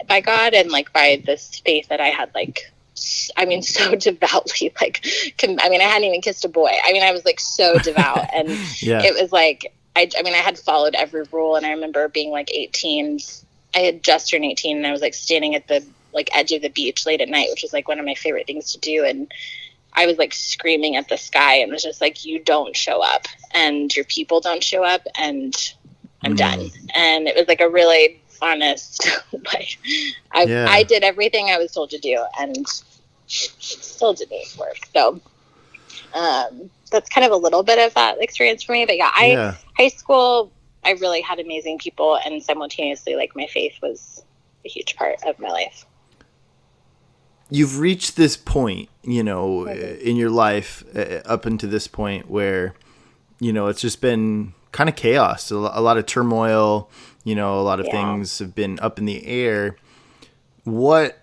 [SPEAKER 2] by God and like by this faith that I had like, I mean, so devoutly, like, I hadn't even kissed a boy. I mean, I was like so devout and it was like, I had followed every rule. And I remember being like 18, I had just turned 18 and I was like standing at the like edge of the beach late at night, which was like one of my favorite things to do. And I was like screaming at the sky and was just like, you don't show up and your people don't show up and I'm done. And it was like a really honest, like I did everything I was told to do and it still didn't work. So, that's kind of a little bit of that experience for me, but high school, I really had amazing people and simultaneously like my faith was a huge part of my life.
[SPEAKER 1] You've reached this point, in your life up until this point where, it's just been kind of chaos, a lot of turmoil, a lot of things have been up in the air. What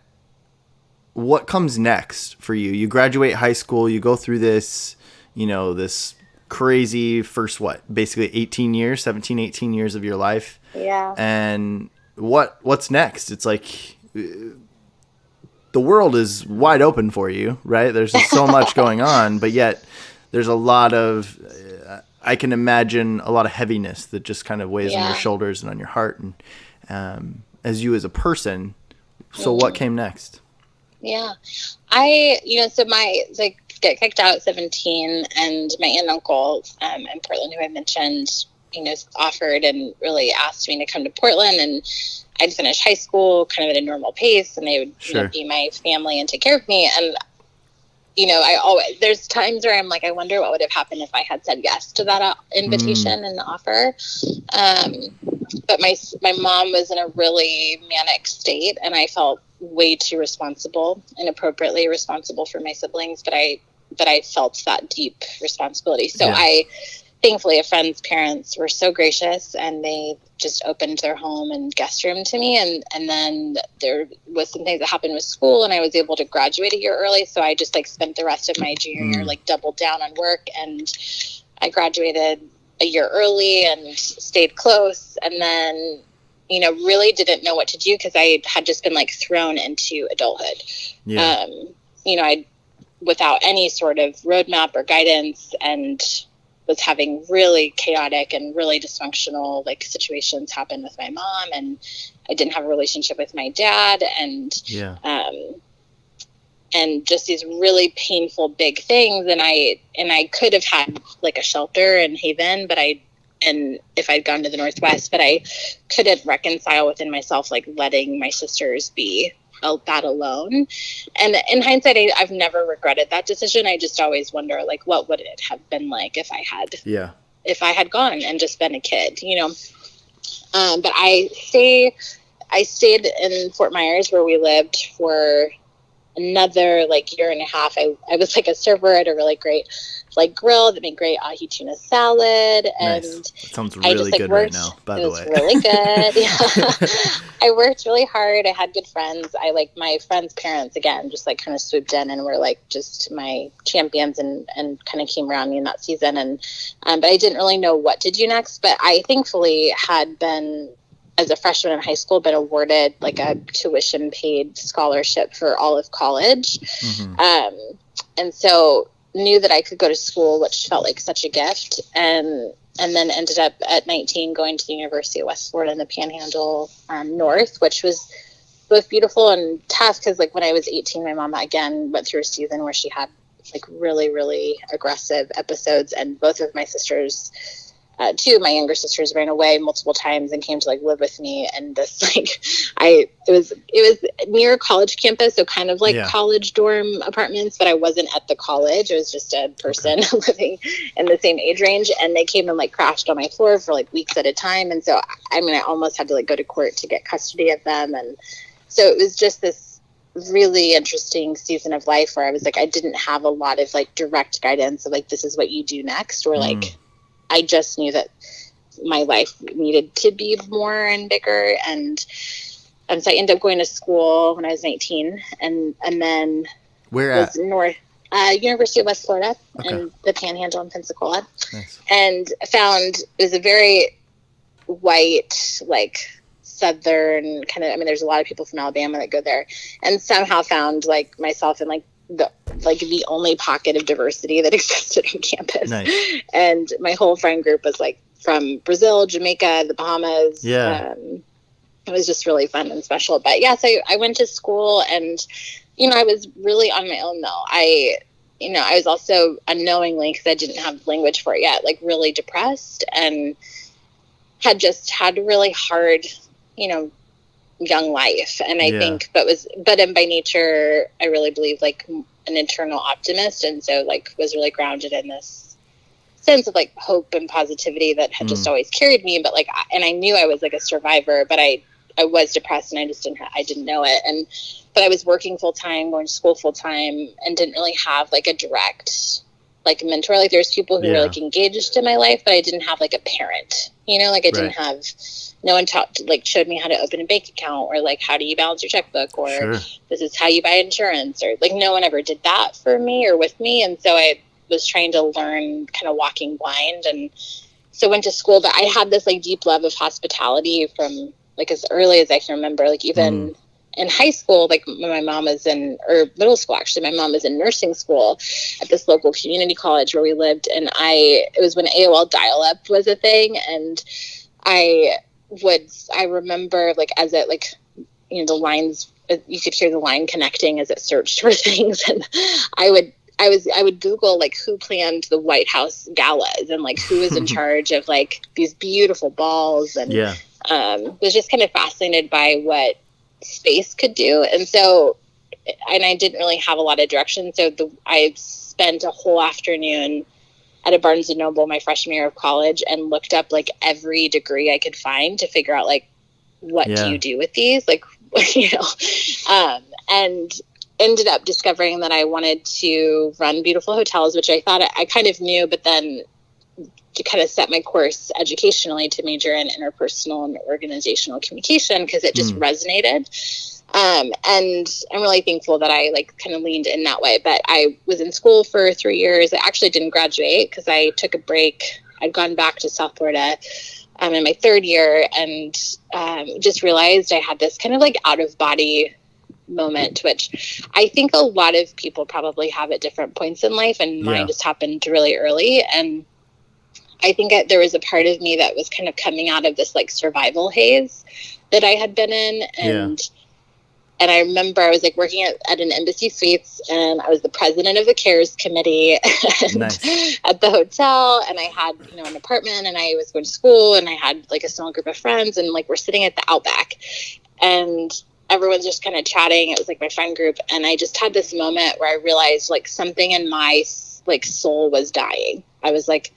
[SPEAKER 1] comes next for you? You graduate high school, you go through this, this crazy first, basically 18 years of your life.
[SPEAKER 2] Yeah.
[SPEAKER 1] And what's next? It's like the world is wide open for you, right? There's just so much going on, but yet there's a lot of, I can imagine a lot of heaviness that just kind of weighs on your shoulders and on your heart. And as you as a person, so what came next?
[SPEAKER 2] Yeah. So my, get kicked out at 17 and my aunt and uncle in Portland, who I mentioned, offered and really asked me to come to Portland and I'd finish high school kind of at a normal pace and they would be my family and take care of me. And, there's times where I'm like, I wonder what would have happened if I had said yes to that invitation and offer. But my mom was in a really manic state and I felt way too responsible, inappropriately responsible for my siblings, but I felt that deep responsibility. So thankfully a friend's parents were so gracious and they just opened their home and guest room to me. And then there was some things that happened with school and I was able to graduate a year early. So I just like spent the rest of my junior year, like doubled down on work and I graduated a year early and stayed close. And then, really didn't know what to do because I had just been like thrown into adulthood. I without any sort of roadmap or guidance and was having really chaotic and really dysfunctional like situations happen with my mom and I didn't have a relationship with my dad and and just these really painful big things. And I could have had like a shelter in Haven, and if I'd gone to the Northwest, but I couldn't reconcile within myself, like letting my sisters be that alone. And in hindsight, I've never regretted that decision. I just always wonder, like, what would it have been like if I had gone and just been a kid, you know? But I stayed in Fort Myers, where we lived, for another like year and a half. I was like a server at a really great like grill that made great ahi tuna salad. And
[SPEAKER 1] nice. That sounds really good right now, by the way.
[SPEAKER 2] It was really good. Yeah. I worked really hard. I had good friends. I like my friends' parents, again, just like kind of swooped in and were like just my champions and kind of came around me in that season. And but I didn't really know what to do next. But I thankfully had been, as a freshman in high school, been awarded like a tuition paid scholarship for all of college. Mm-hmm. And so knew that I could go to school, which felt like such a gift. And then ended up at 19 going to the University of West Florida in the Panhandle North, which was both beautiful and tough. Cause like when I was 18, my mom again went through a season where she had like really, really aggressive episodes, and both of my sisters, two of my younger sisters, ran away multiple times and came to like live with me. And this like, it was near a college campus, so kind of like college dorm apartments, but I wasn't at the college. It was just a person living in the same age range, and they came and like crashed on my floor for like weeks at a time. And so, I mean, I almost had to like go to court to get custody of them. And so it was just this really interesting season of life where I was like, I didn't have a lot of like direct guidance of like, this is what you do next, or like, I just knew that my life needed to be more and bigger. And so I ended up going to school when I was 19, and then
[SPEAKER 1] where at?
[SPEAKER 2] University of West Florida in the Panhandle in Pensacola. Nice. And found it was a very white, like Southern kind of, I mean, there's a lot of people from Alabama that go there, and somehow found like myself in like the only pocket of diversity that existed on campus. Nice. And my whole friend group was like from Brazil, Jamaica, the Bahamas. Yeah. It was just really fun and special. But yeah, so I went to school, and, you know, I was really on my own though. I was also unknowingly, because I didn't have language for it yet, like really depressed, and had just had a really hard, you know, young life. And I think, but by nature, I really believe like an internal optimist. And so like was really grounded in this sense of like hope and positivity that had just always carried me. But like, and I knew I was like a survivor, but I was depressed, and I just didn't know it. But I was working full time, going to school full time, and didn't really have like a direct like mentor. Like there's people who were like engaged in my life, but I didn't have like a parent, you know, like I didn't have, no one showed me how to open a bank account, or like, how do you balance your checkbook, or this is how you buy insurance, or like no one ever did that for me or with me. And so I was trying to learn kind of walking blind. And so went to school, but I had this like deep love of hospitality from like as early as I can remember, like even in high school, like when my mom was or middle school, actually, my mom was in nursing school at this local community college where we lived. And it was when AOL dial-up was a thing. And I remember like as it like, you know, the lines, you could hear the line connecting as it searched for things. And I would Google like who planned the White House galas, and like who was in charge of like these beautiful balls, and was just kind of fascinated by what space could do. And so, and I didn't really have a lot of direction. So I spent a whole afternoon at a Barnes & Noble my freshman year of college and looked up like every degree I could find to figure out like, what do you do with these? Like, you know, and ended up discovering that I wanted to run beautiful hotels, which I thought I kind of knew, but then to kind of set my course educationally to major in interpersonal and organizational communication, because it just resonated. And I'm really thankful that I like kind of leaned in that way. But I was in school for 3 years. I actually didn't graduate because I took a break. I'd gone back to South Florida in my third year, and just realized I had this kind of like out of body moment, which I think a lot of people probably have at different points in life, and mine just happened really early. And I think there was a part of me that was kind of coming out of this like survival haze that I had been in, and And I remember I was like working at an Embassy Suites, and I was the president of the CARES committee
[SPEAKER 1] Nice.
[SPEAKER 2] at the hotel. And I had, an apartment, and I was going to school, and I had like a small group of friends, and like we're sitting at the Outback, and everyone's just kind of chatting. It was like my friend group. And I just had this moment where I realized like something in my like soul was dying. I was like,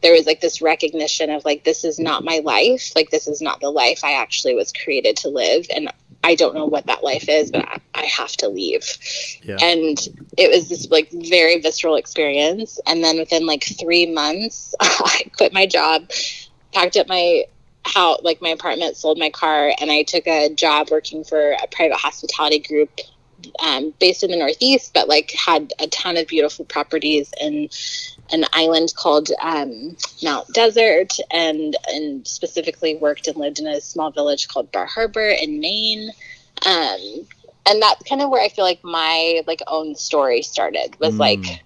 [SPEAKER 2] there was like this recognition of like, this is not my life. Like, this is not the life I actually was created to live. And I don't know what that life is, but I have to leave.
[SPEAKER 1] Yeah.
[SPEAKER 2] And it was this like very visceral experience. And then within like 3 months, I quit my job, packed up my house, like my apartment, sold my car, and I took a job working for a private hospitality group based in the Northeast, but like had a ton of beautiful properties in an island called Mount Desert, and specifically worked and lived in a small village called Bar Harbor in Maine. And that's kind of where I feel like my like own story started, was like,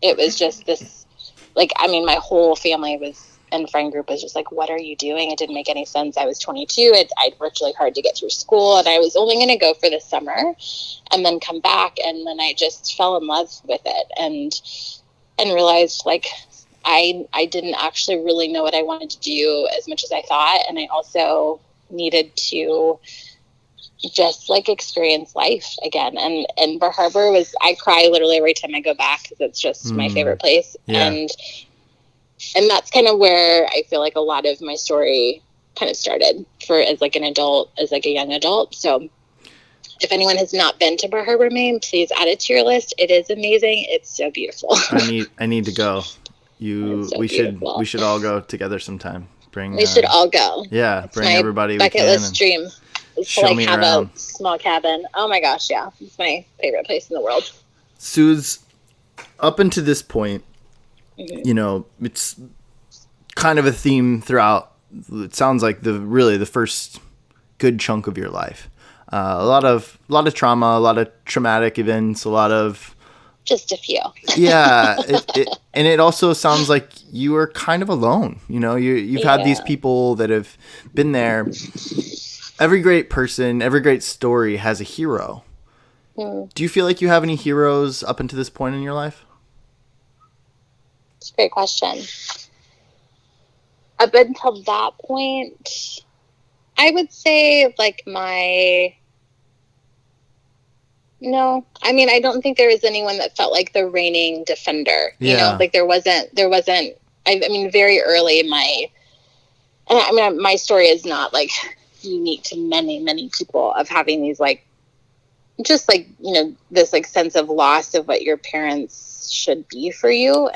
[SPEAKER 2] it was just this, like, I mean, my whole family and friend group was just like, what are you doing? It didn't make any sense. I was 22. I'd worked really hard to get through school, and I was only going to go for the summer and then come back. And then I just fell in love with it and realized like I didn't actually really know what I wanted to do as much as I thought. And I also needed to just like experience life again. And Bar Harbor I cry literally every time I go back, because it's just my favorite place.
[SPEAKER 1] Yeah.
[SPEAKER 2] And that's kind of where I feel like a lot of my story kind of started as like a young adult. So if anyone has not been to Bar Harbor, Maine, please add it to your list. It is amazing. It's so beautiful.
[SPEAKER 1] I need to go. We should all go together sometime.
[SPEAKER 2] We should all go.
[SPEAKER 1] Yeah,
[SPEAKER 2] it's
[SPEAKER 1] bring
[SPEAKER 2] my
[SPEAKER 1] everybody
[SPEAKER 2] bucket
[SPEAKER 1] we can.
[SPEAKER 2] list dream. Is to like have a small cabin. Oh my gosh, yeah. It's my favorite place in the world.
[SPEAKER 1] Suze, up until this point, it's kind of a theme throughout. It sounds like the first good chunk of your life. A lot of trauma, a lot of traumatic events, a lot of
[SPEAKER 2] just a few.
[SPEAKER 1] Yeah, and it also sounds like you were kind of alone. You've had these people that have been there. Every great person, every great story has a hero. Do you feel like you have any heroes up until this point in your life?
[SPEAKER 2] It's a great question. Up until that point, I would say like no, I mean, I don't think there was anyone that felt like the reigning defender, like there wasn't, I mean, very early my story is not like unique to many, many people of having these like, just like, this like sense of loss of what your parents should be for you,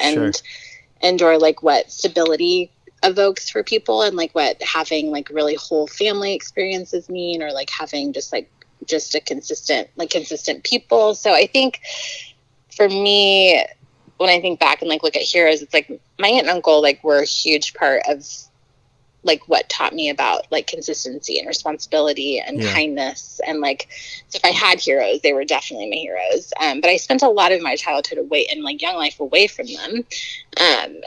[SPEAKER 2] or like what stability evokes for people, and like what having like really whole family experiences mean, or like having just a consistent people. So I think for me, when I think back and like look at heroes, it's like my aunt and uncle like were a huge part of like what taught me about like consistency and responsibility and kindness. And like, so if I had heroes, they were definitely my heroes. But I spent a lot of my childhood and like young life away from them.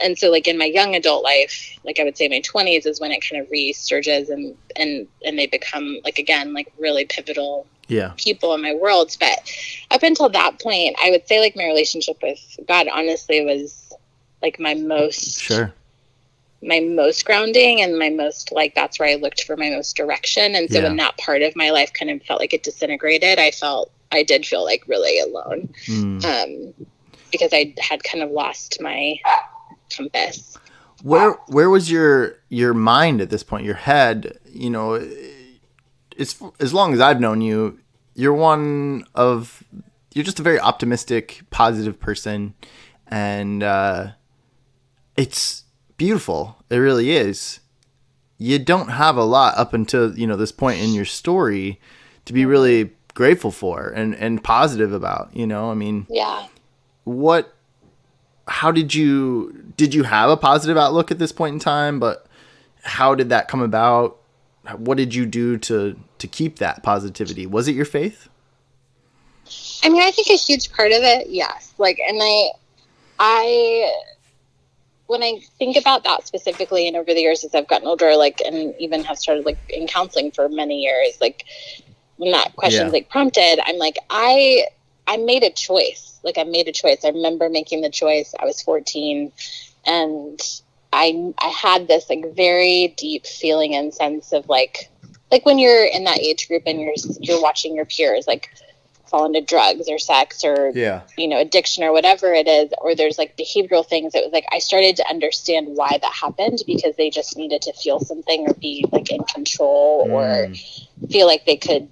[SPEAKER 2] And so like in my young adult life, like I would say my 20s is when it kind of resurges and they become like, again, like really pivotal people in my worlds. But up until that point, I would say like my relationship with God honestly was like my most grounding and my most like, that's where I looked for my most direction. And so when that part of my life kind of felt like it disintegrated, I did feel like really alone. Because I had kind of lost my compass.
[SPEAKER 1] Where was your mind at this point? Your head, as long as I've known you, you're just a very optimistic, positive person. And, it's beautiful. It really is. You don't have a lot up until, this point in your story to be really grateful for and positive about, I mean, how did you have a positive outlook at this point in time, but how did that come about? What did you do to keep that positivity? Was it your faith?
[SPEAKER 2] I mean, I think a huge part of it, yes. Like, and I when I think about that specifically, and over the years as I've gotten older, like, and even have started like in counseling for many years, like when that question's like prompted, I'm like, I made a choice. Like I made a choice. I remember making the choice. I was 14 and I had this like very deep feeling and sense of like when you're in that age group and you're watching your peers like fall into drugs or sex or addiction or whatever it is, or there's like behavioral things. It was like I started to understand why that happened, because they just needed to feel something or be like in control or feel like they could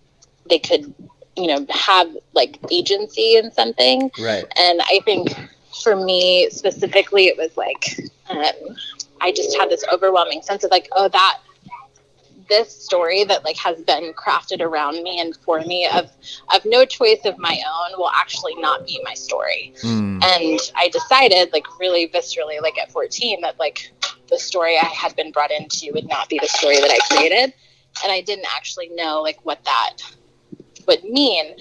[SPEAKER 2] have like agency in something.
[SPEAKER 1] Right.
[SPEAKER 2] And I think for me specifically, it was like I just had this overwhelming sense of like, oh, that this story that like has been crafted around me and for me of no choice of my own will actually not be my story. And I decided like really viscerally, like at 14, that like the story I had been brought into would not be the story that I created. And I didn't actually know like what that would mean.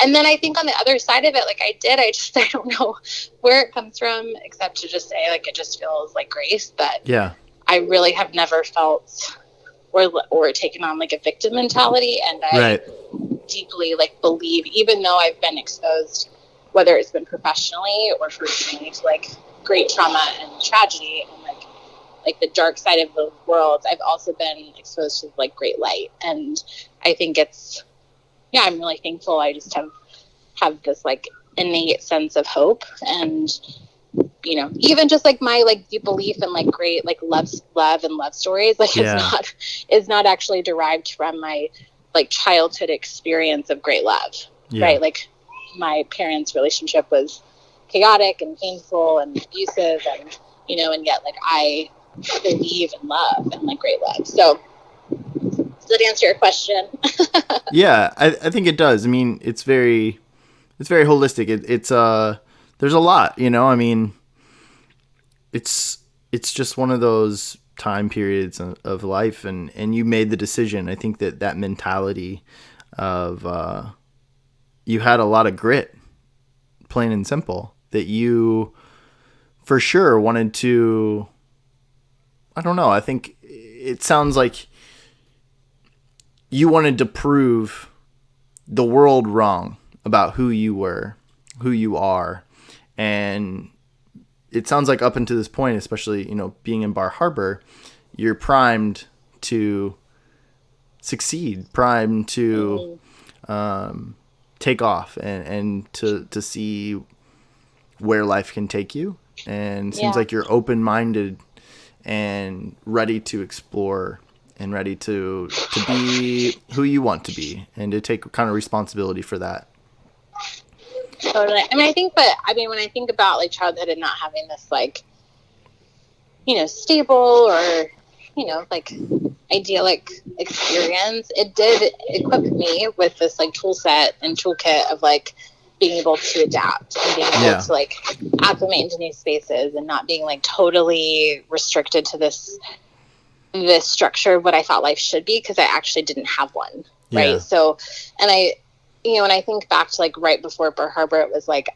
[SPEAKER 2] And then I think on the other side of it, like I don't know where it comes from, except to just say like it just feels like grace. But I really have never felt or taken on like a victim mentality. And I deeply like believe, even though I've been exposed, whether it's been professionally or personally, to like great trauma and tragedy and like the dark side of the world, I've also been exposed to like great light. And I think it's, I'm really thankful. I just have this like innate sense of hope, and even just like my like deep belief in like great like love and love stories, like is not actually derived from my like childhood experience of great love, right? Like my parents' relationship was chaotic and painful and abusive, and and yet like I believe in love and like great love. So does that answer your question?
[SPEAKER 1] I think it does. I mean, it's very holistic. It's there's a lot, I mean, it's just one of those time periods of life, and you made the decision. I think that mentality of you had a lot of grit, plain and simple, that you for sure wanted to, I don't know, I think it sounds like you wanted to prove the world wrong about who you were, who you are. And it sounds like up until this point, especially, being in Bar Harbor, you're primed to succeed, primed to take off and to see where life can take you. And it seems like you're open-minded and ready to explore and ready to be who you want to be and to take kind of responsibility for that.
[SPEAKER 2] Totally. I mean, when I think about like childhood and not having this like, stable or, like idyllic experience, it did equip me with this like tool set and toolkit of like being able to adapt and being able to like acclimate into new spaces and not being like totally restricted to this structure of what I thought life should be, because I actually didn't have one. Right. So, and I, when I think back to like right before Bar Harbor, it was like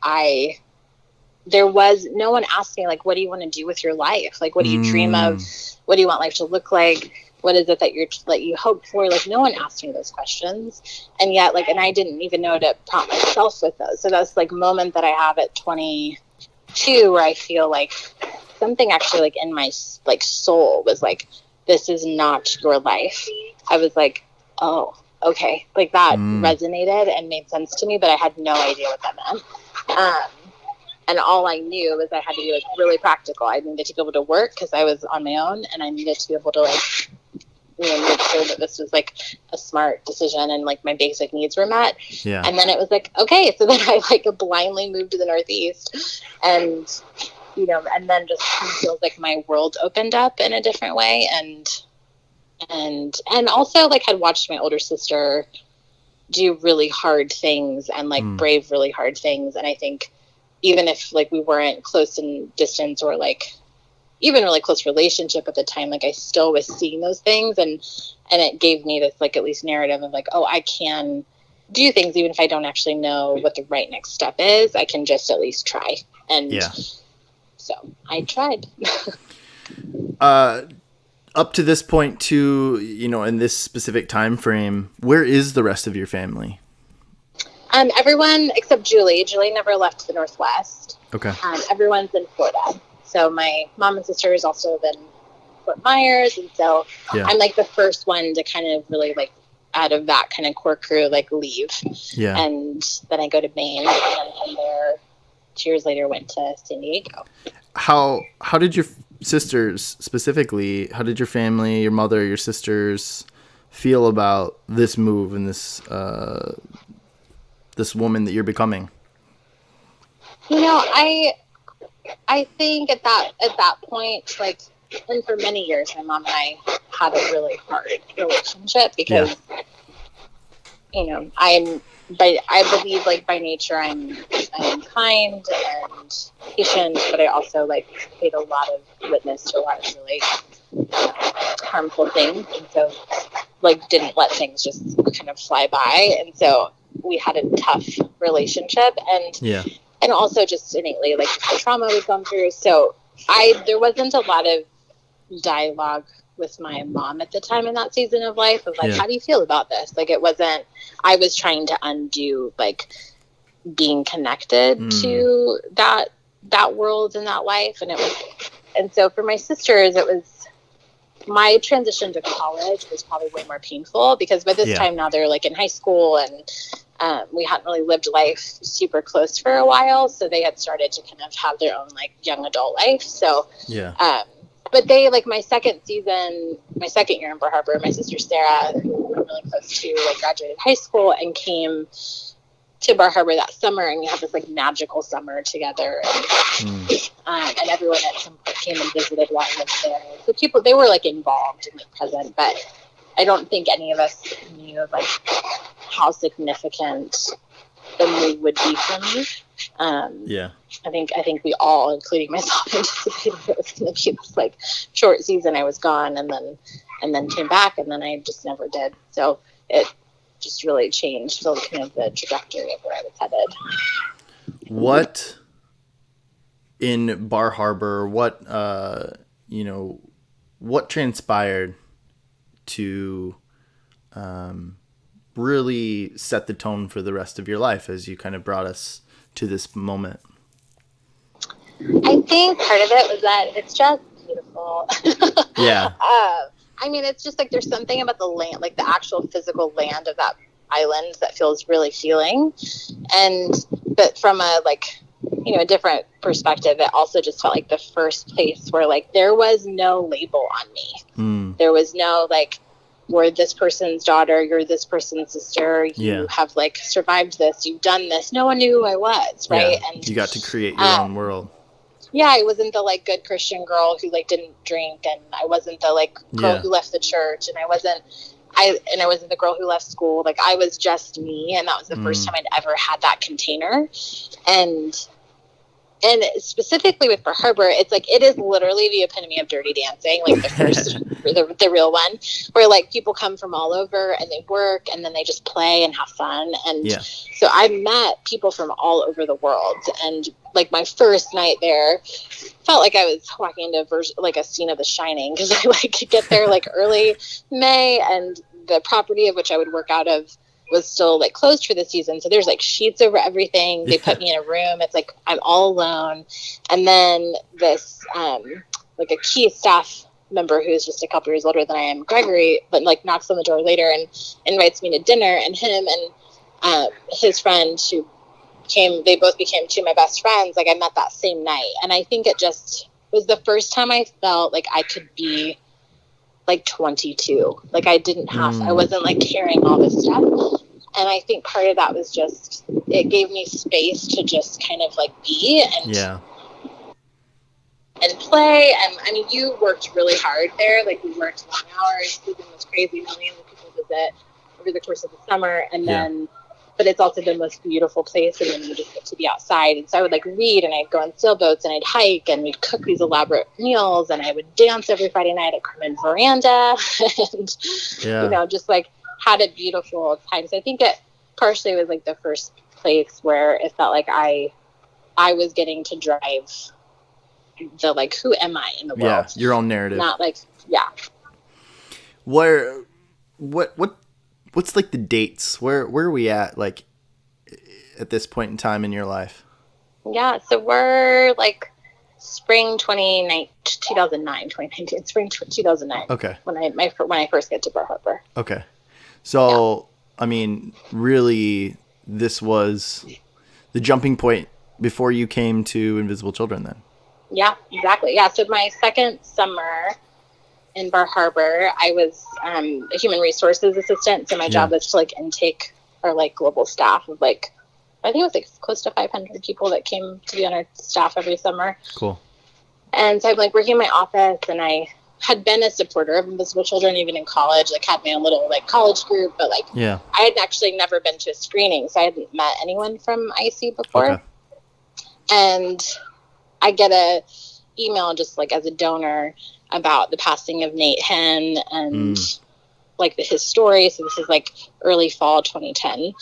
[SPEAKER 2] there was no one asked me like, what do you want to do with your life? Like, what do you dream of? What do you want life to look like? What is it that you hope for? Like, no one asked me those questions. And yet like, and I didn't even know to prompt myself with those. So that's like moment that I have at 22 where I feel like something actually like in my like soul was like, this is not your life. I was like, oh, okay. Like that resonated and made sense to me, but I had no idea what that meant. And all I knew was I had to be like really practical. I needed to be able to work because I was on my own, and I needed to be able to like, make sure that this was like a smart decision and like my basic needs were met.
[SPEAKER 1] Yeah.
[SPEAKER 2] And then it was like, okay, so then I like blindly moved to the Northeast, and and then just feels like my world opened up in a different way, and also like had watched my older sister do really hard things and like brave really hard things. And I think even if like we weren't close in distance or like even really close relationship at the time, like I still was seeing those things, and it gave me this like at least narrative of like, oh, I can do things even if I don't actually know what the right next step is. I can just at least try. And so I tried.
[SPEAKER 1] up to this point too, in this specific time frame, where is the rest of your family?
[SPEAKER 2] Everyone except Julie. Julie never left the Northwest.
[SPEAKER 1] Okay.
[SPEAKER 2] Everyone's in Florida. So my mom and sisters also live in Fort Myers, and so I'm like the first one to kind of really like out of that kind of core crew like leave.
[SPEAKER 1] Yeah.
[SPEAKER 2] And then I go to Maine, and then from there 2 years later went to San Diego.
[SPEAKER 1] How did your sisters specifically? How did your family, your mother, your sisters, feel about this move and this this woman that you're becoming?
[SPEAKER 2] I think at that point, like, and for many years, my mom and I had a really hard relationship because, I believe like by nature I'm kind and patient, but I also like paid a lot of witness to a lot of really harmful things, and so like didn't let things just kind of fly by, and so we had a tough relationship, and also just innately like the trauma we've gone through. So there wasn't a lot of dialogue with my mom at the time in that season of life of like, how do you feel about this? Like, it wasn't, I was trying to undo like being connected to that world and that life. And so for my sisters, it was, my transition to college was probably way more painful because by this time now they're like in high school, and we hadn't really lived life super close for a while. So they had started to kind of have their own like young adult life. So, but they, like my second year in Bar Harbor, my sister Sarah, who we're really close to, like graduated high school and came to Bar Harbor that summer, and we had this like magical summer together. And everyone at some point came and visited while I was there. So people, they were like involved and like, present, but I don't think any of us knew of like how significant the move would be for me. I think we all, including myself, anticipated it was going to be this like short season. I was gone and then came back, and then I just never did. So it just really changed kind of the trajectory of where I was headed.
[SPEAKER 1] What in Bar Harbor, what transpired to really set the tone for the rest of your life as you kind of brought us to this moment?
[SPEAKER 2] I think part of it was that it's just beautiful. I mean, it's just like there's something about the land, like the actual physical land of that island that feels really healing. But from a like, a different perspective, it also just felt like the first place where like there was no label on me. There was no like, we're this person's daughter, you're this person's sister, you have like survived this, you've done this. No one knew who I was, right? And
[SPEAKER 1] you got to create your own world.
[SPEAKER 2] I wasn't the like good Christian girl who like didn't drink, and I wasn't the like girl who left the church, and I wasn't the girl who left school. Like, I was just me, and that was the first time I'd ever had that container. And specifically with Bar Harbor, it's like, it is literally the epitome of Dirty Dancing, like the first, the real one, where like people come from all over and they work and then they just play and have fun. And so I met people from all over the world. And like my first night there felt like I was walking into like a scene of The Shining, because I like get there like early May, and the property of which I would work out of was still like closed for the season. So there's like sheets over everything. They put me in a room. It's like I'm all alone. And then this like a key staff member who's just a couple years older than I am, Gregory, but like knocks on the door later and invites me to dinner. And him and his friend who they both became two of my best friends. Like, I met that same night. And I think it just was the first time I felt like I could be like 22. Like, I wasn't like carrying all this stuff. And I think part of that was just, it gave me space to just kind of like be and play. And I mean, you worked really hard there. Like, we worked long hours. Susan was crazy. Millions of people visit over the course of the summer. And then, but it's also the most beautiful place. And then you just get to be outside. And so I would like read, and I'd go on sailboats, and I'd hike, and we'd cook these elaborate meals, and I would dance every Friday night at Carmen Veranda and, just like had a beautiful time. So I think it partially was like the first place where it felt like I was getting to drive the, like, who am I in the world?
[SPEAKER 1] Your own narrative.
[SPEAKER 2] Not like,
[SPEAKER 1] what's like the dates? Where are we at, like, at this point in time in your life?
[SPEAKER 2] Yeah, so we're like spring 2019, spring 2009.
[SPEAKER 1] Okay.
[SPEAKER 2] When I first get to Bar Harbor.
[SPEAKER 1] Okay. So, yeah. I mean, really, this was the jumping point before you came to Invisible Children then?
[SPEAKER 2] Yeah, exactly. Yeah, so my second summer in Bar Harbor, I was a human resources assistant. So my job was to like intake our like global staff of like, I think it was like close to 500 people that came to be on our staff every summer.
[SPEAKER 1] Cool.
[SPEAKER 2] And so I'm like working in my office, and I had been a supporter of Invisible Children even in college, like had my own little like college group, but like I had actually never been to a screening, so I hadn't met anyone from IC before. Okay. And I get a email just like as a donor about the passing of Nate Henn and like his story. So this is like early fall 2010.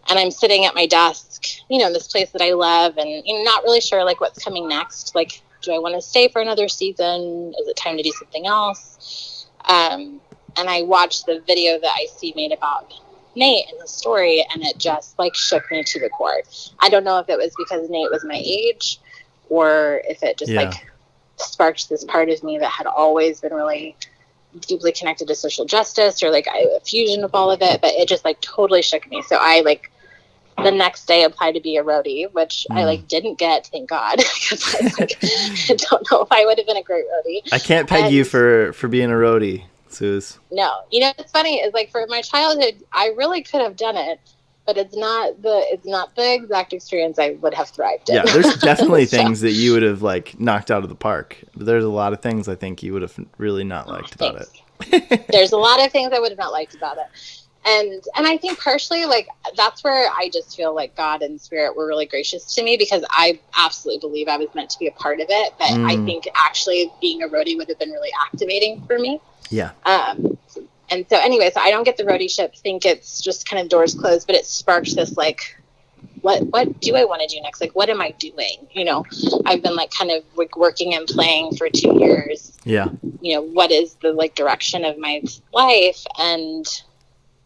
[SPEAKER 2] And I'm sitting at my desk, you know, in this place that I love, and you know, not really sure like what's coming next. Like, do I want to stay for another season? Is it time to do something else? And I watched the video that IC made about Nate and the story, and it just like shook me to the core. I don't know if it was because Nate was my age, or if it just like sparked this part of me that had always been really deeply connected to social justice, or like a fusion of all of it. But it just like totally shook me. So I like the next day applied to be a roadie, which I like didn't get, thank God, because I don't know if I would have been a great roadie.
[SPEAKER 1] I can't peg you for being a roadie, Suze.
[SPEAKER 2] No, you know what's funny is like for my childhood, I really could have done it, but it's not the exact experience I would have thrived in.
[SPEAKER 1] Yeah, there's definitely things that you would have like knocked out of the park. But there's a lot of things I think you would have really not liked about it.
[SPEAKER 2] There's a lot of things I would have not liked about it. And I think partially, like, that's where I just feel like God and Spirit were really gracious to me, because I absolutely believe I was meant to be a part of it. But I think actually being a roadie would have been really activating for me.
[SPEAKER 1] Yeah.
[SPEAKER 2] And so anyway, so I don't get the roadieship, think it's just kind of doors closed, but it sparks this, like, what do I want to do next? Like, what am I doing? You know, I've been like kind of like working and playing for 2 years. Yeah. You know, what is the like direction of my life? And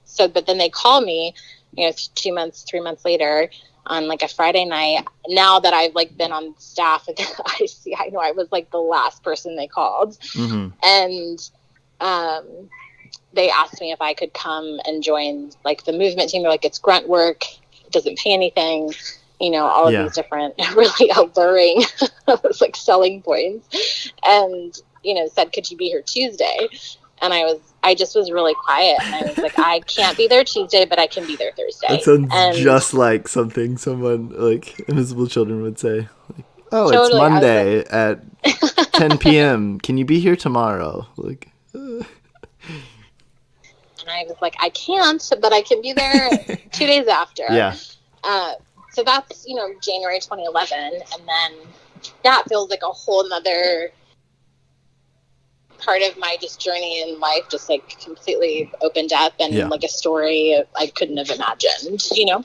[SPEAKER 2] so, but then they call me, you know, 3 months later on like a Friday night. Now that I've like been on staff at IC, I know I was like the last person they called. And they asked me if I could come and join like the movement team. They're like, it's grunt work, it doesn't pay anything, you know, all of these different really alluring like selling points. And, you know, said, could you be here Tuesday? And I just was really quiet, and I was like, I can't be there Tuesday, but I can be there Thursday.
[SPEAKER 1] That sounds just like something someone like Invisible Children would say. Like, oh, totally. It's Monday at 10 p.m. Can you be here tomorrow? Like,
[SPEAKER 2] And I was like, I can't, but I can be there 2 days after. Yeah. So that's, you know, January 2011. And then that feels like a whole nother part of my just journey in life, just like completely opened up, and like a story I couldn't have imagined, you know.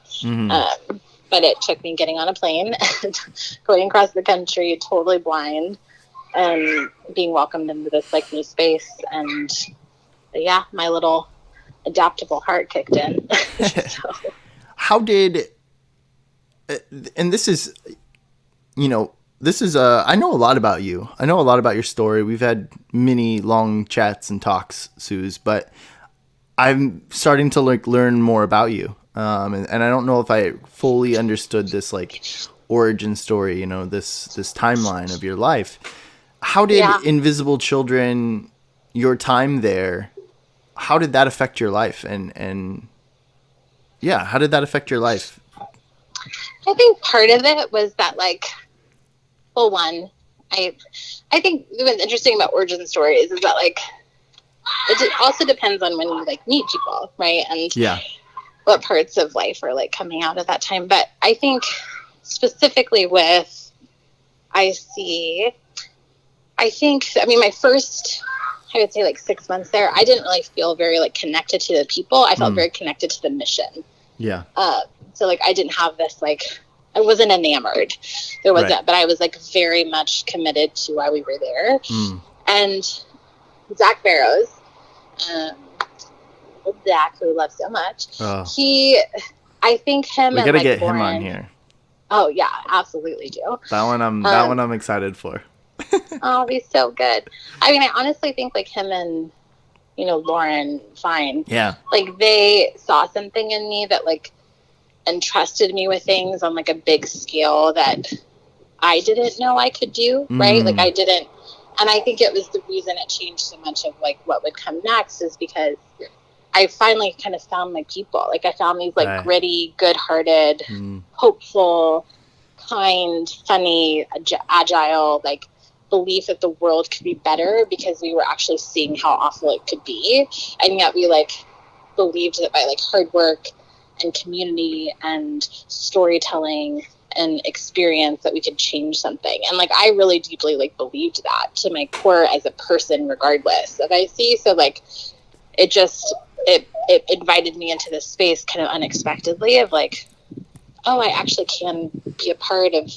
[SPEAKER 2] But it took me getting on a plane and going across the country totally blind, and being welcomed into this like new space. And my little adaptable heart kicked in. So.
[SPEAKER 1] How did, and this is, you know, this is, I know a lot about you. I know a lot about your story. We've had many long chats and talks, Suze, but I'm starting to like learn more about you. And I don't know if I fully understood this like origin story, you know, this timeline of your life. How did Invisible Children, your time there, how did that affect your life? And how did that affect your life?
[SPEAKER 2] I think part of it was that like, well, one, I think what's interesting about origin stories is that like it also depends on when you like meet people, right? And what parts of life are like coming out at that time. But I think specifically with IC, I mean, my first, I would say like 6 months there, I didn't really feel very like connected to the people. I felt very connected to the mission. Yeah. So like I didn't have this like, I wasn't enamored. There wasn't, but I was like very much committed to why we were there. And Zach Barrows Zach, who we love so much.
[SPEAKER 1] Oh.
[SPEAKER 2] I think him
[SPEAKER 1] we
[SPEAKER 2] and
[SPEAKER 1] gotta
[SPEAKER 2] like
[SPEAKER 1] get
[SPEAKER 2] Lauren,
[SPEAKER 1] him on here.
[SPEAKER 2] Oh yeah, absolutely do.
[SPEAKER 1] That one I'm excited for.
[SPEAKER 2] Oh, he's so good. I mean, I honestly think like him and, Lauren Fine.
[SPEAKER 1] Yeah.
[SPEAKER 2] Like they saw something in me that like entrusted me with things on like a big scale that I didn't know I could do, right? Like I didn't, and I think it was the reason it changed so much of like what would come next is because I finally kind of found my people. Like I found these like gritty, good-hearted, hopeful, kind, funny, agile, like belief that the world could be better because we were actually seeing how awful it could be. And yet we like believed that by like hard work and community and storytelling and experience that we could change something. And like I really deeply like believed that to my core as a person regardless of IC. So like it invited me into this space kind of unexpectedly of like, oh, I actually can be a part of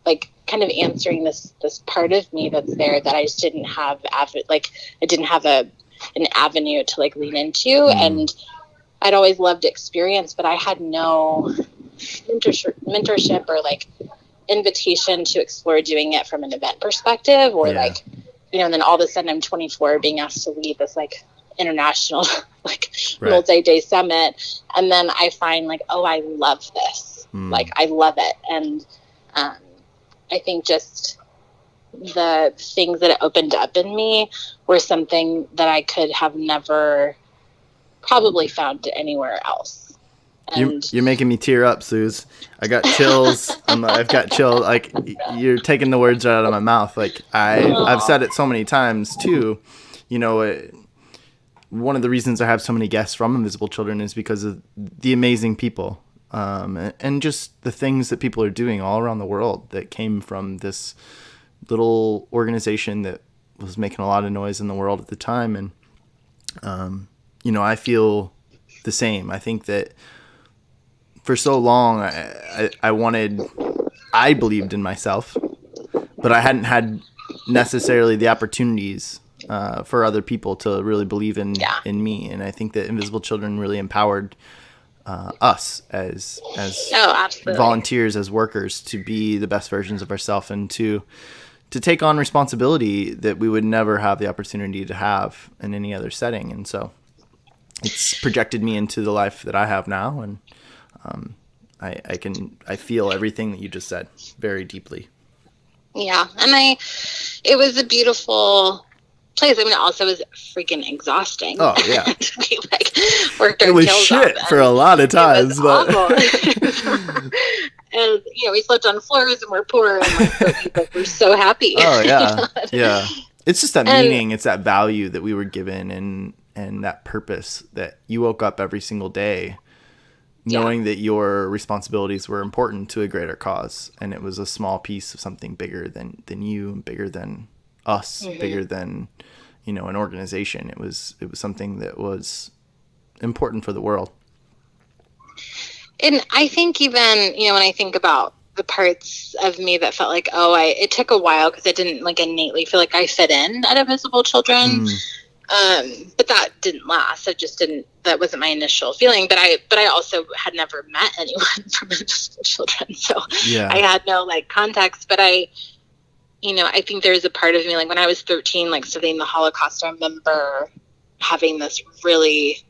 [SPEAKER 2] like kind of answering this part of me that's there that I just didn't have I didn't have an avenue to like lean into. And I'd always loved experience, but I had no mentorship or like invitation to explore doing it from an event perspective or like, and then all of a sudden I'm 24 being asked to lead this like international like multi-day summit. And then I find like, oh, I love this. Like I love it. And I think just the things that it opened up in me were something that I could have never probably found anywhere else. And
[SPEAKER 1] you're making me tear up, Suze. I got chills. I've got chills. Like you're taking the words right out of my mouth. Like I've said it so many times too. One of the reasons I have so many guests from Invisible Children is because of the amazing people. And just the things that people are doing all around the world that came from this little organization that was making a lot of noise in the world at the time. And, I feel the same. I think that for so long, I believed in myself, but I hadn't had necessarily the opportunities for other people to really believe in me. And I think that Invisible Children really empowered us as volunteers, as workers, to be the best versions of ourselves and to take on responsibility that we would never have the opportunity to have in any other setting. And so it's projected me into the life that I have now. And I feel everything that you just said very deeply.
[SPEAKER 2] Yeah. And it was a beautiful place. I mean, it also was freaking exhausting.
[SPEAKER 1] Oh yeah,
[SPEAKER 2] we worked our
[SPEAKER 1] it was
[SPEAKER 2] tails
[SPEAKER 1] shit
[SPEAKER 2] off,
[SPEAKER 1] for a lot of times, but
[SPEAKER 2] and we slept on floors and we're poor, but we're so happy.
[SPEAKER 1] Oh yeah, yeah. It's just that meaning. It's that value that we were given, and that purpose that you woke up every single day knowing that your responsibilities were important to a greater cause, and it was a small piece of something bigger than you, and bigger than us, bigger than an organization. It was something that was important for the world.
[SPEAKER 2] And I think even when I think about the parts of me that felt like it took a while because I didn't like innately feel like I fit in at Invisible Children. But that didn't last. That wasn't my initial feeling, but I also had never met anyone from Invisible Children, so I had no like context. But I think there's a part of me, like when I was 13, like studying the Holocaust, I remember having this really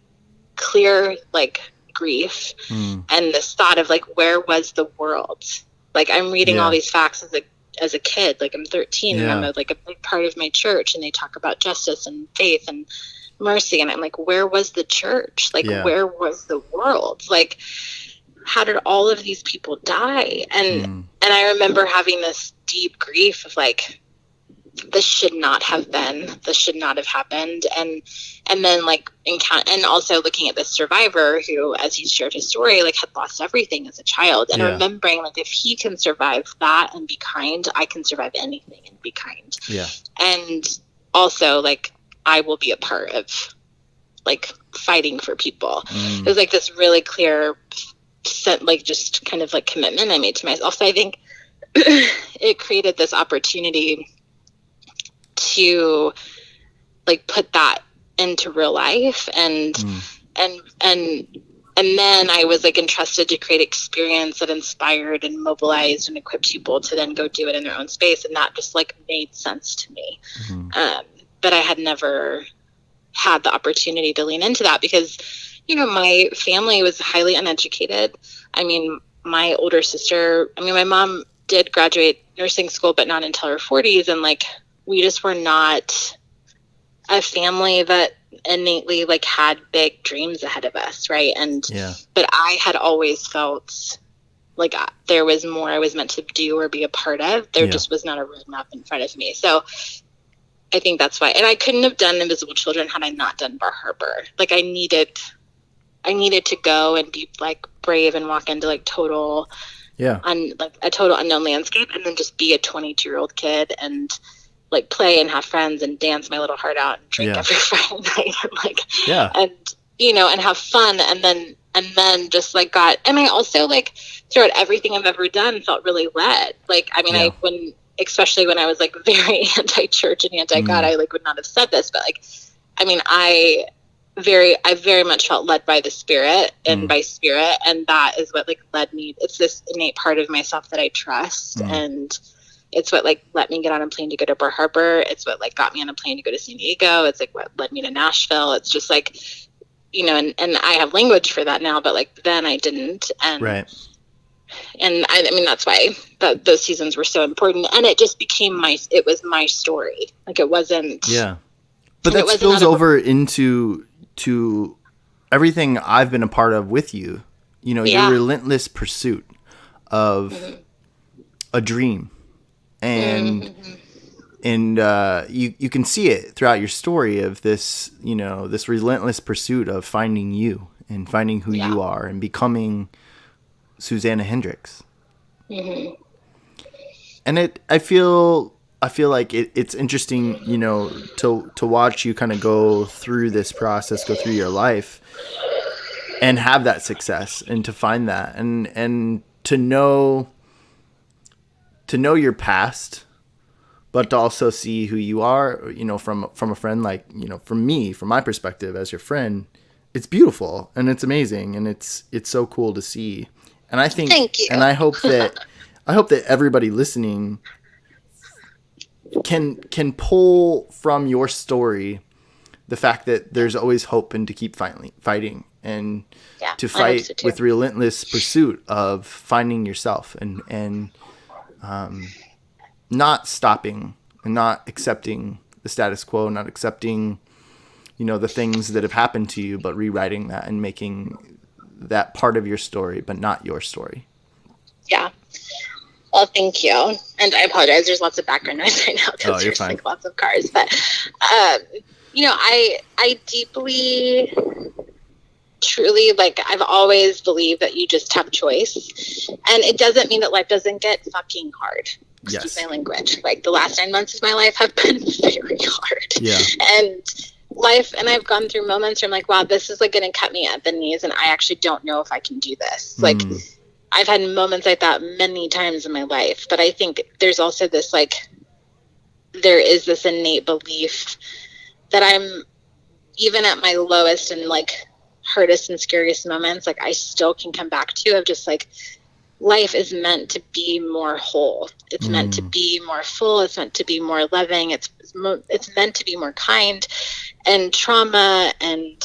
[SPEAKER 2] clear like grief and this thought of like, where was the world? Like I'm reading all these facts as a kid, like I'm 13 and I'm a big part of my church, and they talk about justice and faith and mercy, and I'm like, where was the church? Like where was the world? Like how did all of these people die? And I remember having this deep grief of like, this should not have been, this should not have happened. And then like and also looking at the survivor who, as he shared his story, like had lost everything as a child, and remembering like, if he can survive that and be kind, I can survive anything and be kind. And also like, I will be a part of like fighting for people. It was like this really clear like just kind of like commitment I made to myself. So I think it created this opportunity to like put that into real life. And
[SPEAKER 1] Mm.
[SPEAKER 2] and then I was like entrusted to create experience that inspired and mobilized and equipped people to then go do it in their own space. And that just like made sense to me.
[SPEAKER 1] Mm-hmm.
[SPEAKER 2] But I had never had the opportunity to lean into that because, you know, my family was highly uneducated. I mean, my older sister, I mean, my mom did graduate nursing school, but not until her 40s. And like, we just were not a family that innately like had big dreams ahead of us. Right. And,
[SPEAKER 1] Yeah.
[SPEAKER 2] but I had always felt like there was more I was meant to do or be a part of. There just was not a roadmap in front of me. So I think that's why. And I couldn't have done Invisible Children had I not done Bar Harbor. Like I needed to go and be like brave and walk into like total, like a total unknown landscape, and then just be a 22-year-old kid and like play and have friends and dance my little heart out and drink every Friday night and like, and you know, and have fun. And then just like and I also like throughout everything I've ever done felt really led. Like, I mean, especially when I was like very anti-church and anti-God, I like would not have said this, but like, I mean, I very much felt led by the Spirit and by Spirit. And that is what like led me. It's this innate part of myself that I trust. And it's what like let me get on a plane to go to Bar Harbor. It's what like got me on a plane to go to San Diego. It's like what led me to Nashville. It's just like, you know, and I have language for that now, but like then I didn't. And and I mean, that's why those seasons were so important. And it just became it was my story. Like it wasn't. Yeah.
[SPEAKER 1] But that spills over into everything I've been a part of with you. You know, your relentless pursuit of a dream. And you can see it throughout your story of this, you know, this relentless pursuit of finding you and finding who you are and becoming Suzanna Hendricks. And I feel like it's interesting, you know, to watch you kind of go through this process, go through your life and have that success and to find that and to know your past, but to also see who you are, you know, from a friend, like, you know, from my perspective as your friend, it's beautiful and it's amazing. And it's so cool to see. And I think,
[SPEAKER 2] thank you.
[SPEAKER 1] And I hope that everybody listening can pull from your story the fact that there's always hope and to keep fighting and to fight with relentless pursuit of finding yourself and not stopping and not accepting the status quo, not accepting, you know, the things that have happened to you, but rewriting that and making that part of your story, but not your story. Yeah.
[SPEAKER 2] Well, thank you. And I apologize. There's lots of background noise right now because there's
[SPEAKER 1] fine.
[SPEAKER 2] like lots of cars. But, you know, I deeply, truly, like, I've always believed that you just have choice. And it doesn't mean that life doesn't get fucking hard. Excuse my language. Like, the last 9 months of my life have been very hard.
[SPEAKER 1] Yeah.
[SPEAKER 2] And I've gone through moments where I'm like, wow, this is like going to cut me at the knees. And I actually don't know if I can do this. Like, I've had moments like that many times in my life, but I think there's also this, like, there is this innate belief that I'm, even at my lowest and like hardest and scariest moments, like I still can come back to of just like, life is meant to be more whole. It's meant to be more full. It's meant to be more loving. It's meant to be more kind. And trauma and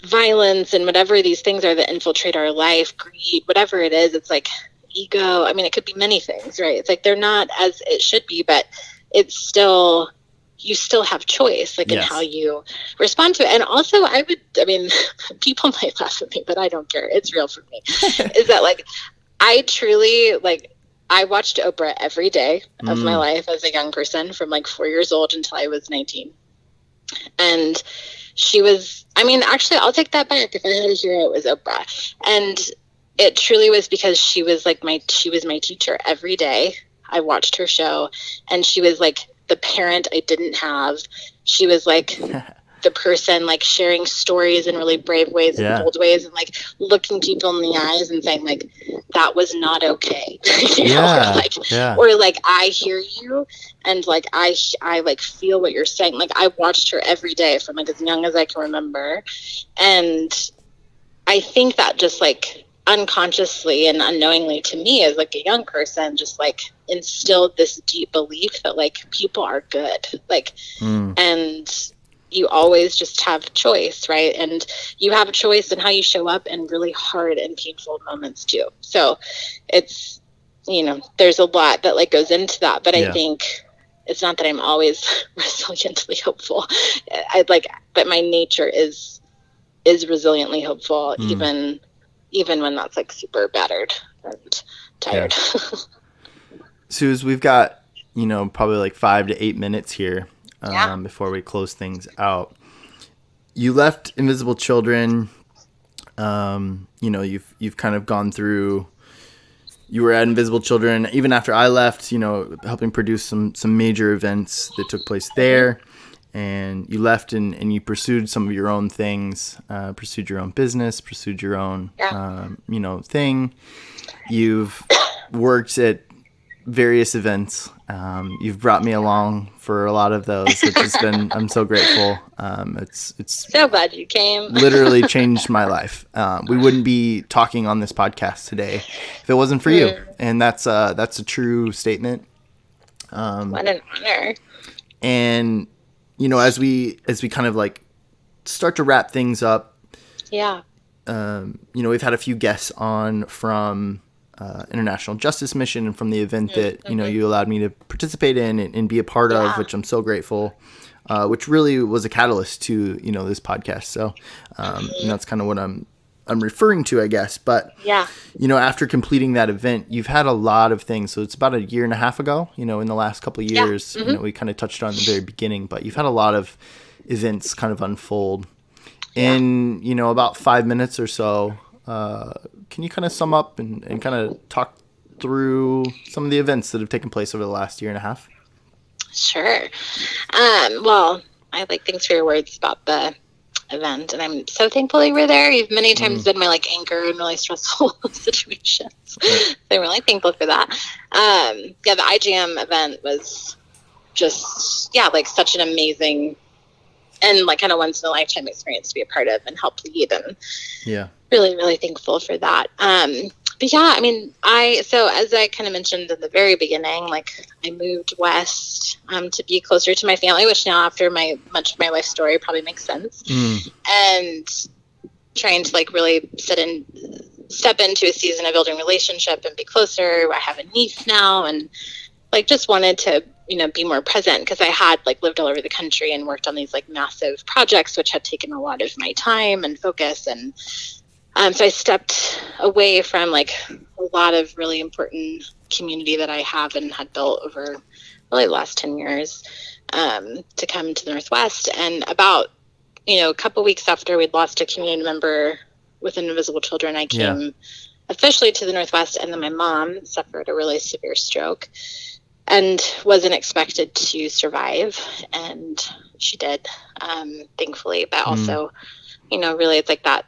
[SPEAKER 2] violence and whatever these things are that infiltrate our life, greed, whatever it is, it's like ego. I mean, it could be many things, right? It's like they're not as it should be, but it's still, you still have choice, like in how you respond to it. And also people might laugh at me, but I don't care. It's real for me. Is that like, I truly, like, I watched Oprah every day of my life as a young person from like 4 years old until I was 19. And she was, I mean, actually, I'll take that back. If I had a hero, it was Oprah. And it truly was because she was like she was my teacher every day. I watched her show, and she was like the parent I didn't have. She was like the person like sharing stories in really brave ways and bold ways, and like looking people in the eyes and saying like, that was not okay. Or like, I hear you, and like I like feel what you're saying. Like, I watched her every day from like as young as I can remember, and I think that just like unconsciously and unknowingly to me as like a young person just like instilled this deep belief that like people are good, like and you always just have choice, right? And you have a choice in how you show up in really hard and painful moments too. So it's, you know, there's a lot that like goes into that, but I think it's not that I'm always resiliently hopeful. But my nature is resiliently hopeful, even when that's like super battered and tired.
[SPEAKER 1] Suze, we've got, you know, probably like 5 to 8 minutes here before we close things out. You left Invisible Children. You know, you've kind of gone through. You were at Invisible Children even after I left. You know, helping produce some major events that took place there. And you left and you pursued some of your own things, pursued your own business, pursued your own, you know, thing. You've worked at various events. You've brought me along for a lot of those, which has been, I'm so grateful. It's
[SPEAKER 2] so glad you came.
[SPEAKER 1] Literally changed my life. We wouldn't be talking on this podcast today if it wasn't for you. And that's a true statement.
[SPEAKER 2] What an honor.
[SPEAKER 1] And, you know, as we kind of like start to wrap things up, you know, we've had a few guests on from International Justice Mission and from the event that, you know, you allowed me to participate in and be a part of, which I'm so grateful, which really was a catalyst to, you know, this podcast. So and that's kind of what I'm referring to, I guess. But, you know, after completing that event, you've had a lot of things. So it's about 1.5 years ago, you know, in the last couple of years, you know, we kind of touched on the very beginning, but you've had a lot of events kind of unfold in, you know, about 5 minutes or so. Can you kind of sum up and kind of talk through some of the events that have taken place over the last 1.5 years?
[SPEAKER 2] Sure. Well, I like thanks for your words about the event, and I'm so thankful you were there. You've many times been my like anchor in really stressful situations. So I'm really thankful for that. The IGM event was just like such an amazing and like kind of once in a lifetime experience to be a part of and help lead, and really, really thankful for that. But yeah, I mean, so as I kind of mentioned in the very beginning, like I moved west to be closer to my family, which now after much of my life story probably makes sense. And trying to like really step into a season of building relationship and be closer. I have a niece now, and like just wanted to, you know, be more present because I had like lived all over the country and worked on these like massive projects, which had taken a lot of my time and focus. And so I stepped away from like a lot of really important community that I have and had built over really the last 10 years to come to the Northwest. And about, you know, a couple weeks after we'd lost a community member with Invisible Children, I came officially to the Northwest, and then my mom suffered a really severe stroke and wasn't expected to survive, and she did, thankfully. But also, you know, really it's like that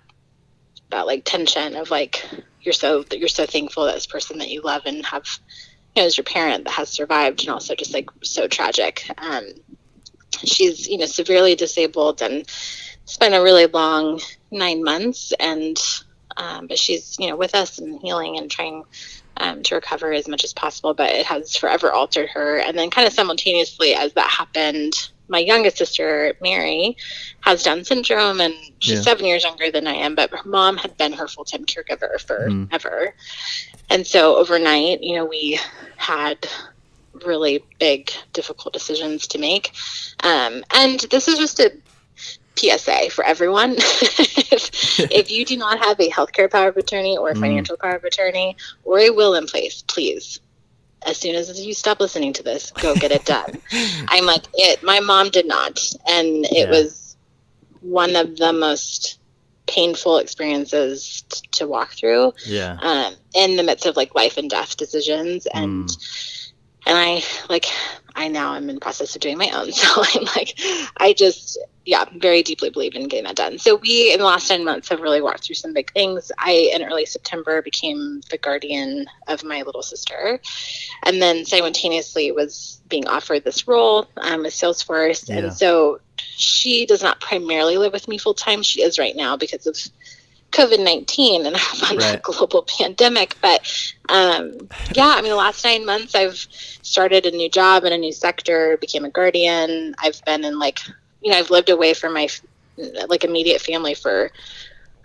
[SPEAKER 2] like tension of like you're so thankful that this person that you love and have, you know, as your parent that has survived, and also just like so tragic. She's, you know, severely disabled and spent a really long 9 months, and but she's, you know, with us and healing and trying to recover as much as possible, but it has forever altered her. And then kind of simultaneously as that happened, my youngest sister, Mary, has Down syndrome, and she's 7 years younger than I am, but her mom had been her full-time caregiver forever. And so overnight, you know, we had really big, difficult decisions to make. And this is just a PSA for everyone. if you do not have a healthcare power of attorney or a financial power of attorney or a will in place, please, as soon as you stop listening to this, go get it done. I'm like, my mom did not. And it was one of the most painful experiences to walk through in the midst of like life and death decisions. And And I now I'm in the process of doing my own. So I'm like, very deeply believe in getting that done. So we, in the last 9 months, have really walked through some big things. I, in early September, became the guardian of my little sister, and then simultaneously was being offered this role with Salesforce.
[SPEAKER 1] Yeah.
[SPEAKER 2] And so she does not primarily live with me full time. She is right now because of COVID-19 and a global pandemic. But the last 9 months I've started a new job in a new sector, became a guardian. I've been in I've lived away from my immediate family for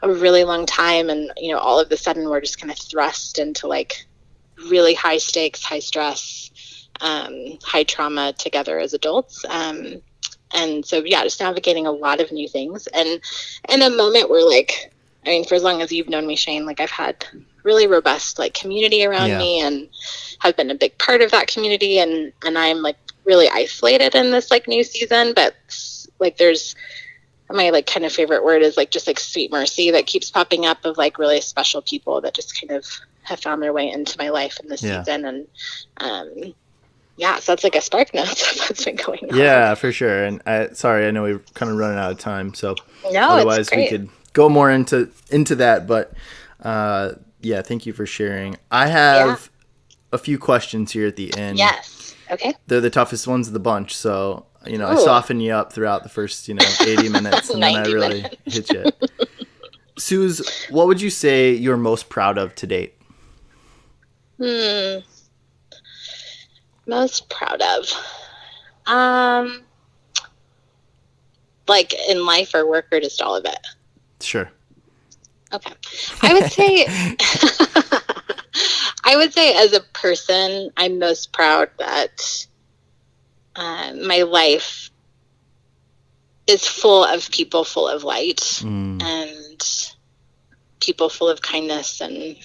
[SPEAKER 2] a really long time. And, all of a sudden we're just kind of thrust into really high stakes, high stress, high trauma together as adults. And so, just navigating a lot of new things. And in a moment where for as long as you've known me, Shane, I've had really robust community around me and have been a big part of that community. And I'm really isolated in this new season, but there's my kind of favorite word is just sweet mercy that keeps popping up of really special people that just kind of have found their way into my life in this season. And so that's a spark note of what's been going on.
[SPEAKER 1] Yeah, for sure. And I know we're kind of running out of time, so
[SPEAKER 2] no,
[SPEAKER 1] otherwise we could go more into that. But thank you for sharing. I have a few questions here at the end.
[SPEAKER 2] Yes. Okay.
[SPEAKER 1] They're the toughest ones of the bunch, so I soften you up throughout the first 80 minutes, and then I really hit you. Suze, what would you say you're most proud of to date?
[SPEAKER 2] Most proud of, in life or work, or just all of it? Sure. Okay. I would say as a person, I'm most proud that my life is full of people full of light and people full of kindness and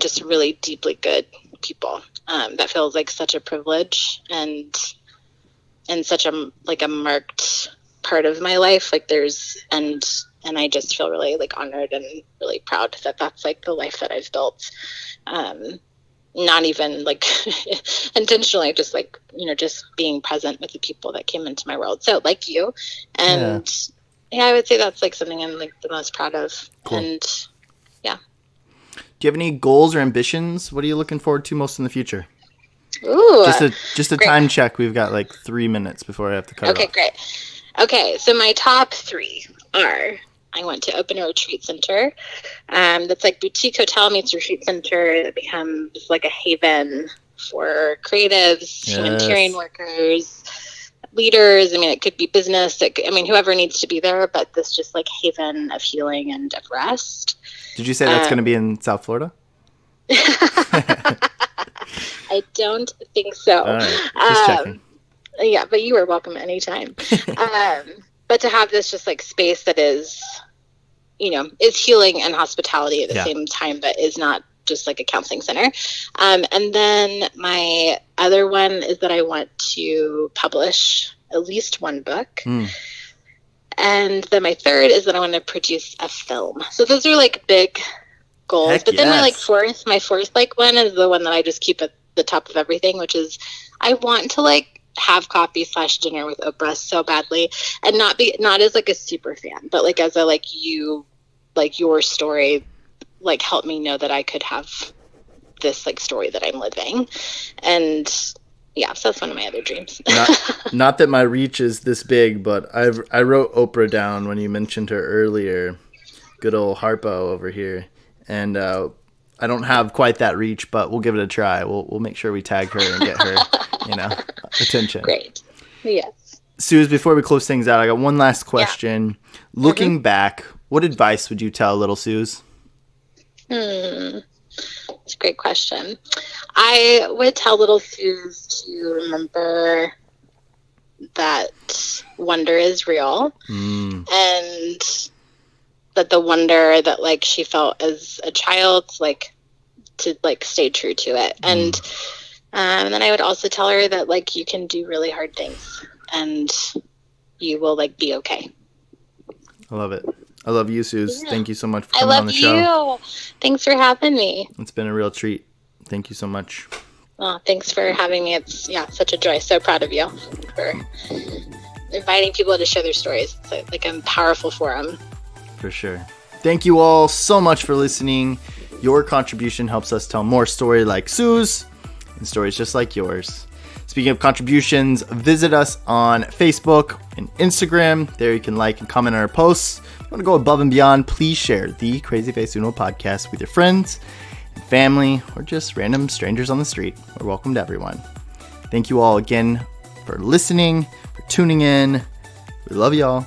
[SPEAKER 2] just really deeply good people. That feels like such a privilege and such a marked part of my life. And I just feel really honored and really proud that that's the life that I've built. Not even intentionally, just just being present with the people that came into my world. So you, and I would say that's something I'm the most proud of. Cool. And
[SPEAKER 1] do you have any goals or ambitions? What are you looking forward to most in the future?
[SPEAKER 2] Ooh,
[SPEAKER 1] just a time check. We've got 3 minutes before I have to cut it off.
[SPEAKER 2] Okay, great. Okay, so my top 3 are: I want to open a retreat center. That's boutique hotel meets retreat center that becomes a haven for creatives, humanitarian workers, leaders. It could be business. Whoever needs to be there, but this just haven of healing and of rest.
[SPEAKER 1] Did you say that's going to be in South Florida?
[SPEAKER 2] I don't think so.
[SPEAKER 1] All right. Just checking.
[SPEAKER 2] Yeah, but you are welcome anytime. But to have this just space that is, is healing and hospitality at the same time, but is not just a counseling center. And then my other one is that I want to publish at least one book. And then my third is that I want to produce a film. So those are big goals. Heck, but then my fourth one is the one that I just keep at the top of everything, which is I want to have coffee/dinner with Oprah so badly, and not as a super fan, but as a your story helped me know that I could have this story that I'm living. And so that's one of my other dreams.
[SPEAKER 1] Not that my reach is this big, but I wrote Oprah down when you mentioned her earlier. Good old Harpo over here. And I don't have quite that reach, but we'll give it a try. We'll make sure we tag her and get her, attention.
[SPEAKER 2] Great. Yes.
[SPEAKER 1] Suze, before we close things out, I got one last question. Yeah. Looking back, what advice would you tell little Suze?
[SPEAKER 2] That's a great question. I would tell little Suze to remember that wonder is real, and that the wonder that she felt as a child, to stay true to it. And then I would also tell her that you can do really hard things and you will be okay.
[SPEAKER 1] I love it. I love you, Suze. Yeah. Thank you so much for coming on the show.
[SPEAKER 2] I love you. Thanks for having me.
[SPEAKER 1] It's been a real treat. Thank you so much.
[SPEAKER 2] Oh, thanks for having me. It's such a joy. So proud of you for inviting people to share their stories. It's like a powerful forum.
[SPEAKER 1] For sure. Thank you all so much for listening. Your contribution helps us tell more stories like Sue's and stories just like yours. Speaking of contributions, visit us on Facebook and Instagram. There you can like and comment on our posts. If you want to go above and beyond, please share the CrazyFaceUno podcast with your friends, family, or just random strangers on the street. We're welcome to everyone. Thank you all again for listening, for tuning in. We love y'all.